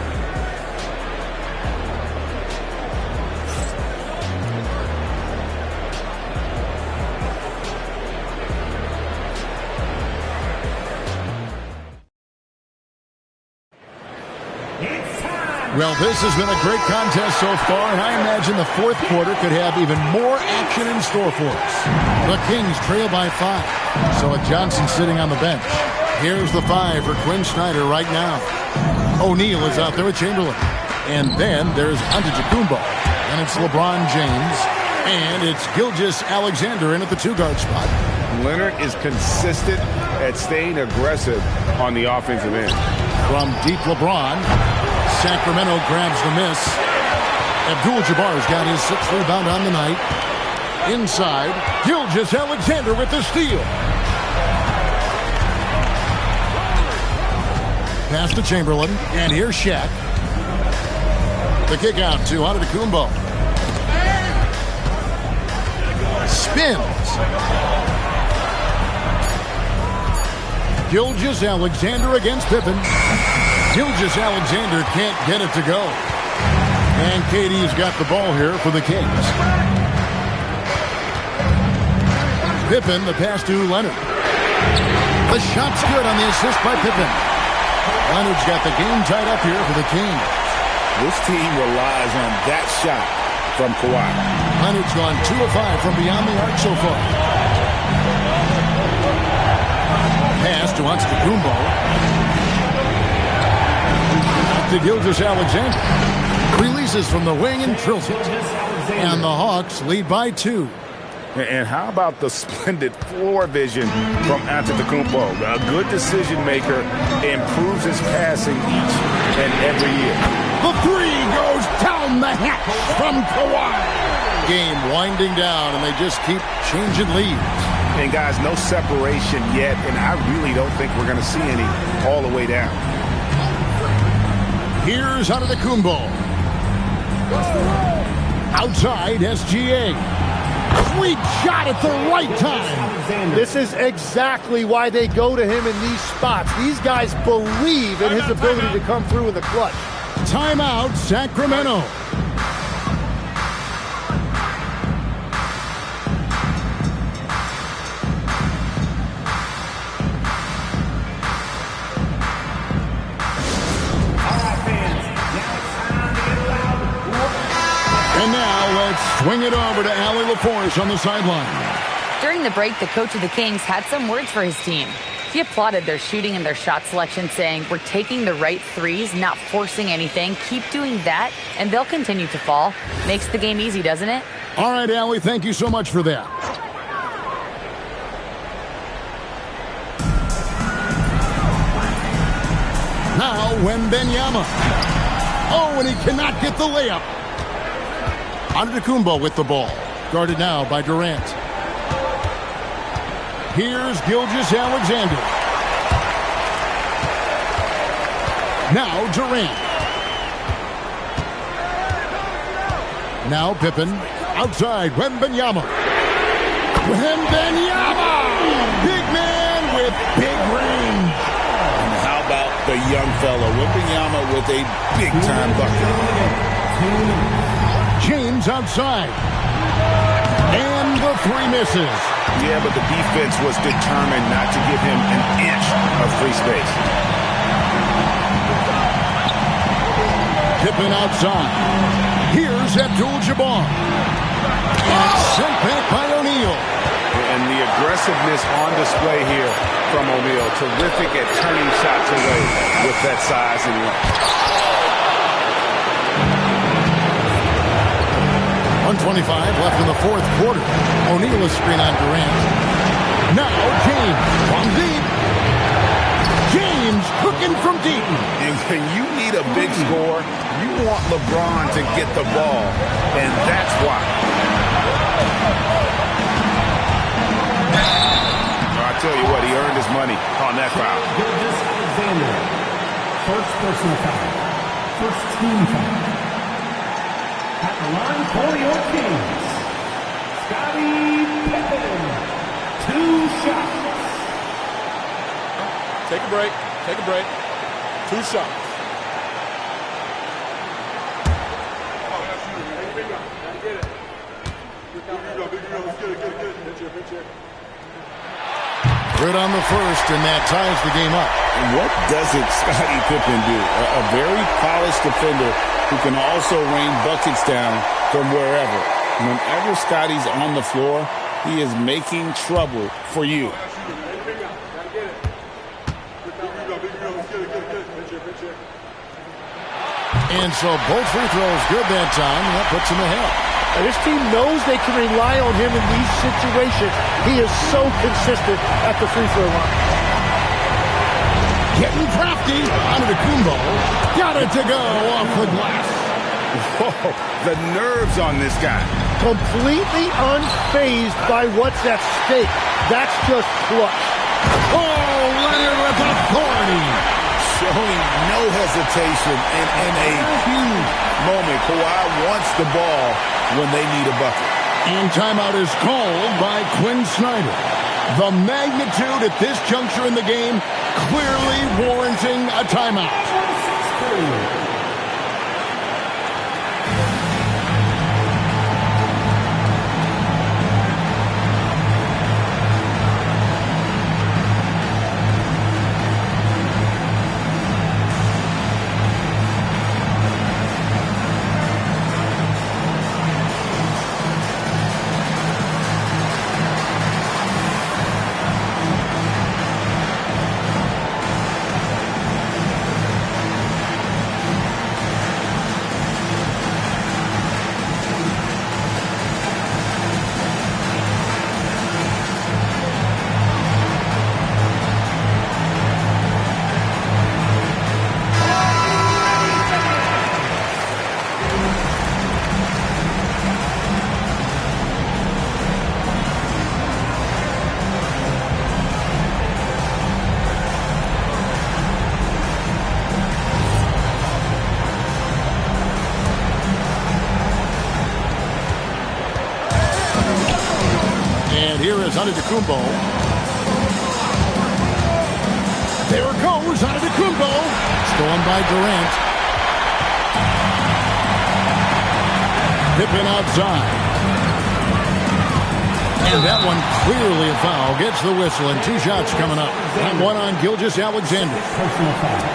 Well, this has been a great contest so far, and I imagine the fourth quarter could have even more action in store for us. The Kings trail by 5, so Johnson sitting on the bench. Here's the 5 for Quinn Snyder right now. O'Neal is out there with Chamberlain. And then there's Antetokounmpo. And it's LeBron James. And it's Gilgeous-Alexander in at the 2-guard spot. Leonard is consistent at staying aggressive on the offensive end. From deep, LeBron. Sacramento grabs the miss. Abdul-Jabbar's got his 6th rebound on the night. Inside, Gilgeous-Alexander with the steal. Pass to Chamberlain, and here's Shaq. The kick out to Antetokounmpo. Spins. Gilgeous-Alexander against Pippen. Gilgeous-Alexander can't get it to go. And KD's got the ball here for the Kings. Pippen, the pass to Leonard. The shot's good on the assist by Pippen. Leonard's got the game tied up here for the Kings. This team relies on that shot from Kawhi. Leonard's gone 2 of 5 from beyond the arc so far. Pass to Antetokounmpo. To Gilgeous-Alexander. Releases from the wing and drills it. And the Hawks lead by 2. And how about the splendid floor vision from Antetokounmpo? A good decision maker, improves his passing each and every year. The 3 goes down the hatch from Kawhi. Game winding down, and they just keep changing leads. And guys, no separation yet, and I really don't think we're going to see any all the way down. Here's Antetokounmpo. Outside, SGA. Sweet shot at the right time. This is exactly why they go to him in these spots. These guys believe in his ability to come through in the clutch. Timeout, Sacramento. And now let's swing it over to Allie LaForce on the sideline. During the break, the coach of the Kings had some words for his team. He applauded their shooting and their shot selection, saying, "We're taking the right threes, not forcing anything. Keep doing that, and they'll continue to fall." Makes the game easy, doesn't it? All right, Allie, thank you so much for that. Now, Wembanyama. Oh, and he cannot get the layup. Antetokounmpo with the ball. Guarded now by Durant. Here's Gilgeous-Alexander. Now Durant. Now Pippen. Outside, Wembanyama. Wembanyama! Big man with big range. And how about the young fella, Wembanyama, with a big-time bucket. James outside. And the 3 misses. Yeah, but the defense was determined not to give him an inch of free space. Pippen outside. Here's Abdul-Jabbar. And sent back by O'Neal. And the aggressiveness on display here from O'Neal. Terrific at turning shots away with that size and length. 1:25 left in the fourth quarter. O'Neal is screen on Durant. Now James from deep. James cooking from deep. And when you need a big score, you want LeBron to get the ball. And that's why. I tell you what, he earned his money on that foul. Gilgeous-Alexander. First personal foul. First team foul. the line for your teams, Scottie Pippen, 2 shots. Take a break. Take a break. 2 shots. Good on the first, and that ties the game up. And what doesn't Scottie Pippen do? A very polished defender who can also rain buckets down from wherever. Whenever Scottie's on the floor, he is making trouble for you. And so both free throws good that time, and that puts him ahead. This team knows they can rely on him in these situations. He is so consistent at the free throw line. Getting crafty. Antetokounmpo got it to go off the glass. Whoa, the nerves on this guy. Completely unfazed by what's at stake. That's just clutch. Oh, Leonard with authority. Showing no hesitation in a huge moment. Kawhi wants the ball when they need a bucket. And timeout is called by Quinn Snyder. The magnitude at this juncture in the game clearly warranting a timeout. Antetokounmpo. There goes Antetokounmpo. Stolen by Durant. Pippen outside. And that one clearly a foul. Gets the whistle, and 2 shots coming up. And one on Gilgeous-Alexander.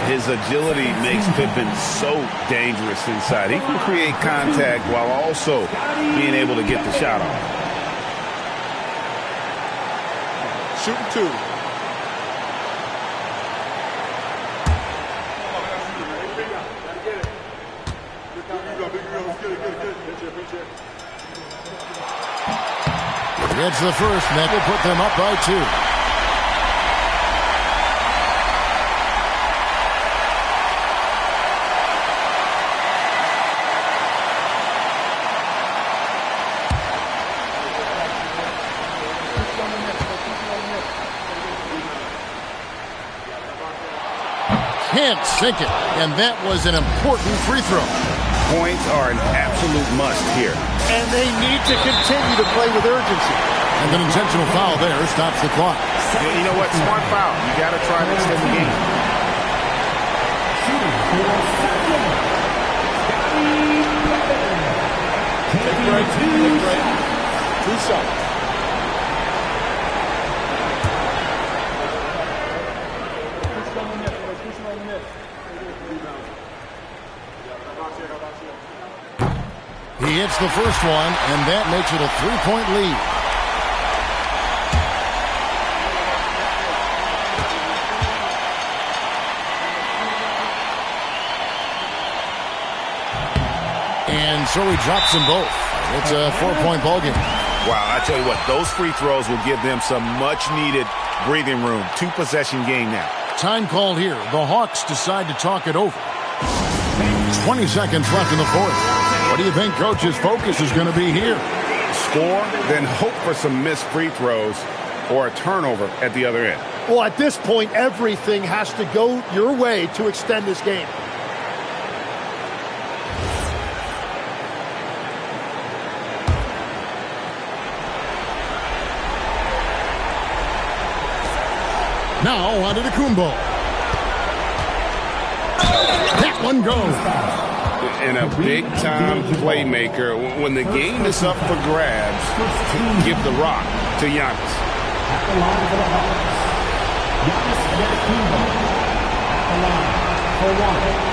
His agility makes Pippen so dangerous inside. He can create contact while also being able to get the shot off. Shooting 2. Gets the first, and that will put them up by 2. Can't sink it, and that was an important free throw. Points are an absolute must here. And they need to continue to play with urgency. And an intentional foul there stops the clock. You know what? Smart foul. You got to try to extend the game. Take a break. Take a break. 2 shots. He hits the first one, and that makes it a 3-point lead. And so he drops them both. It's a 4-point ball game. Wow, I tell you what, those free throws will give them some much-needed breathing room. 2-possession game now. Time called here. The Hawks decide to talk it over. 20 seconds left in the fourth. What do you think Coach's focus is going to be here? Score, then hope for some missed free throws or a turnover at the other end. Well, at this point, everything has to go your way to extend this game. Now on to Kumbo. That one goes. And a big-time playmaker. When the game is up for grabs, give the rock to Giannis. At the line for the Hawks, Giannis Antetokounmpo. At the line for one.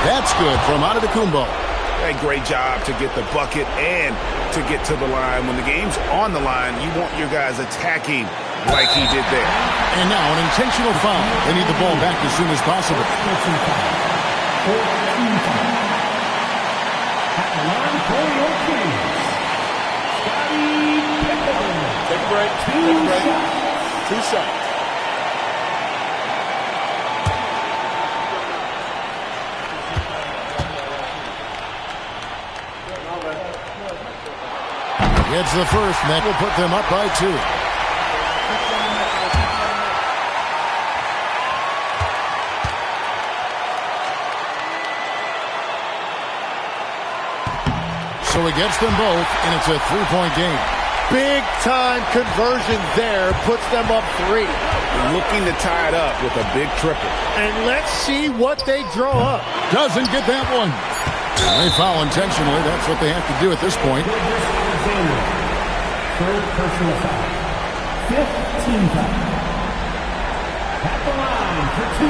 That's good from Antetokounmpo. A great job to get the bucket and to get to the line. When the game's on the line, you want your guys attacking like he did there. And now an intentional foul. They need the ball back as soon as possible. At the line for your Kings, Scottie Pippen. Take a break. Take a break. 2 shots. It's the first, and that will put them up by 2. So he gets them both, and it's a 3-point game. Big-time conversion there puts them up 3. Looking to tie it up with a big triple. And let's see what they draw up. Doesn't get that one. They foul intentionally. That's what they have to do at this point. Third personal foul. 5th team foul. At the line for 2.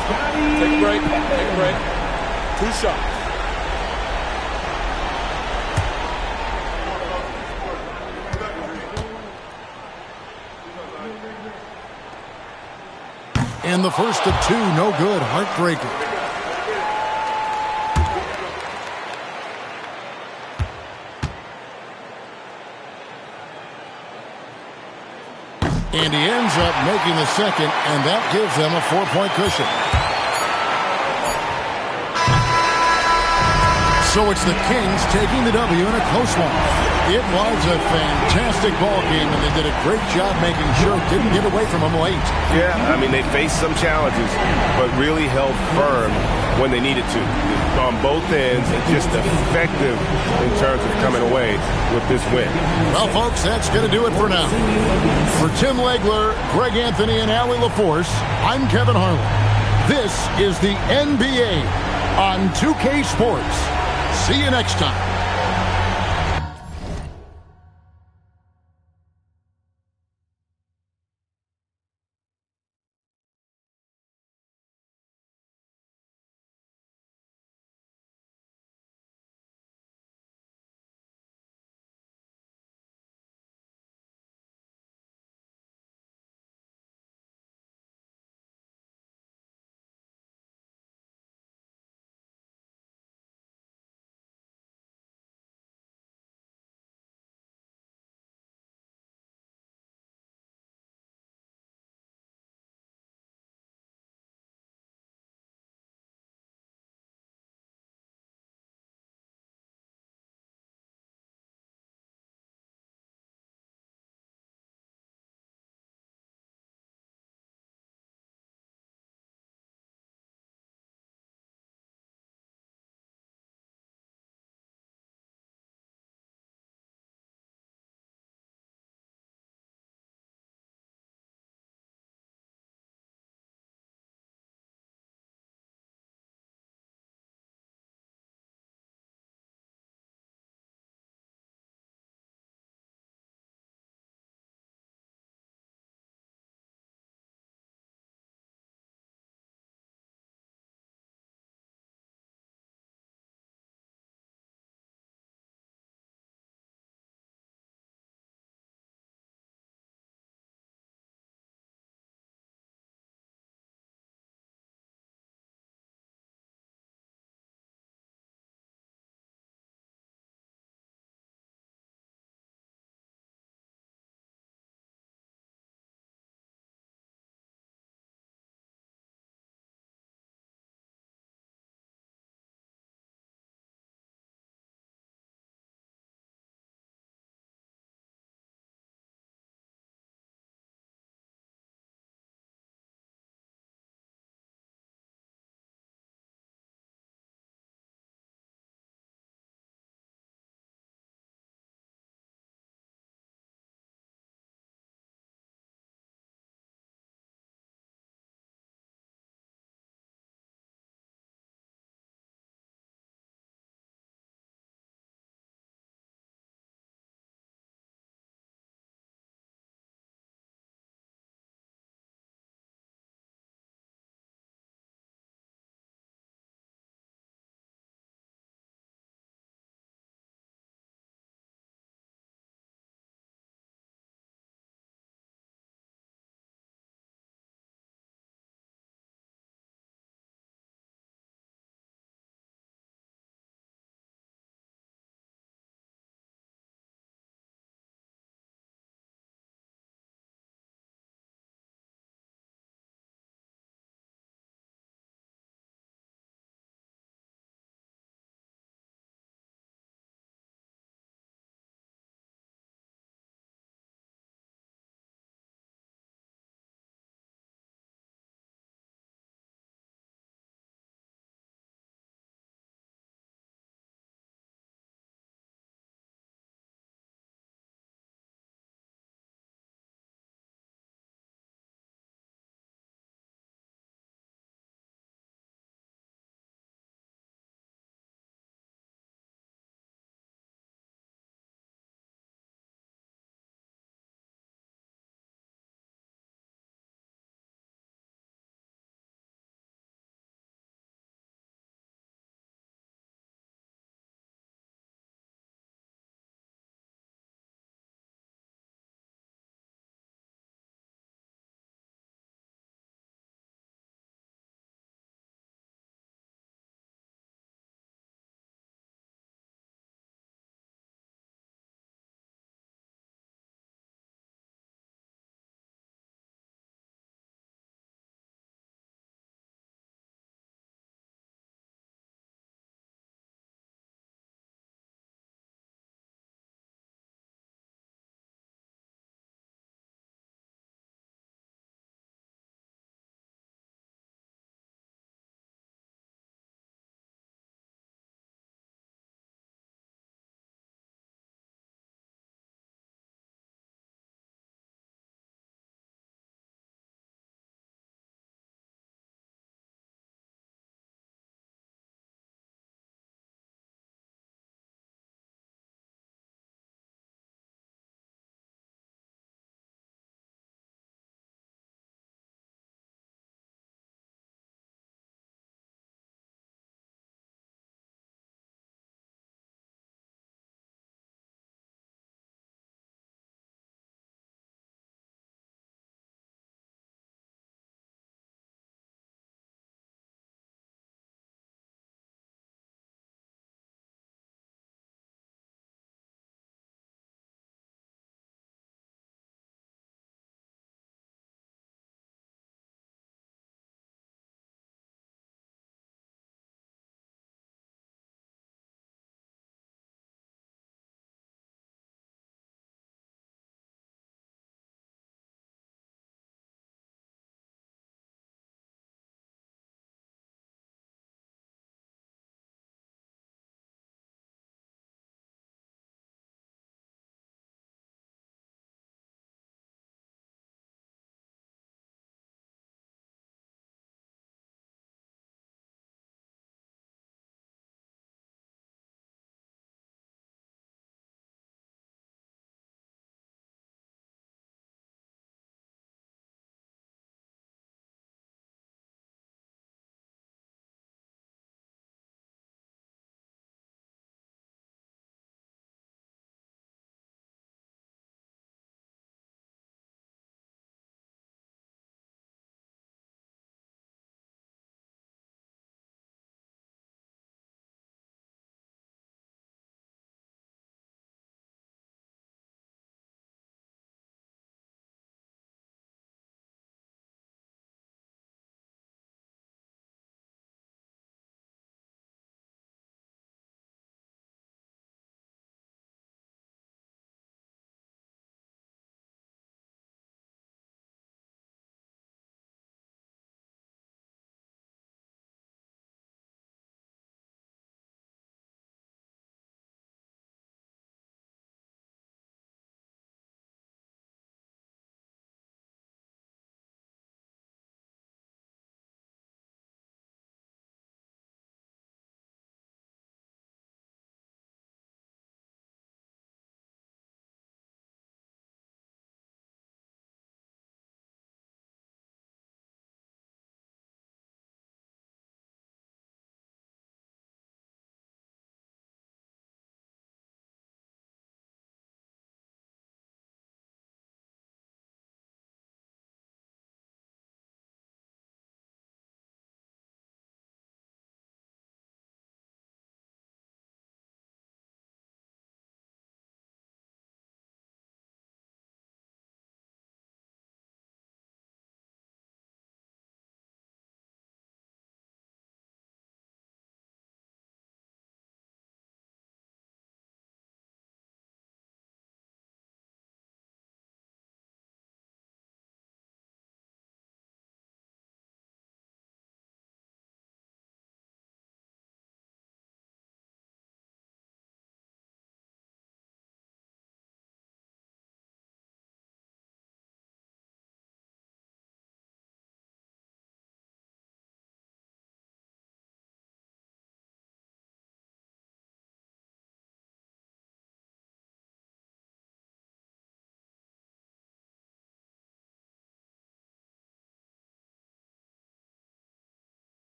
Scottie. Take a break. Take a break. 2 shots. And the first of 2, no good. Heartbreaker. And he ends up making the second, and that gives them a 4-point cushion. So it's the Kings taking the W in a close one. It was a fantastic ball game, and they did a great job making sure it didn't get away from them late. Yeah, I mean, they faced some challenges, but really held firm when they needed to. On both ends, and just effective in terms of coming away with this win. Well, folks, that's going to do it for now. For Tim Legler, Greg Anthony, and Allie LaForce, I'm Kevin Harlan. This is the NBA on 2K Sports. See you next time.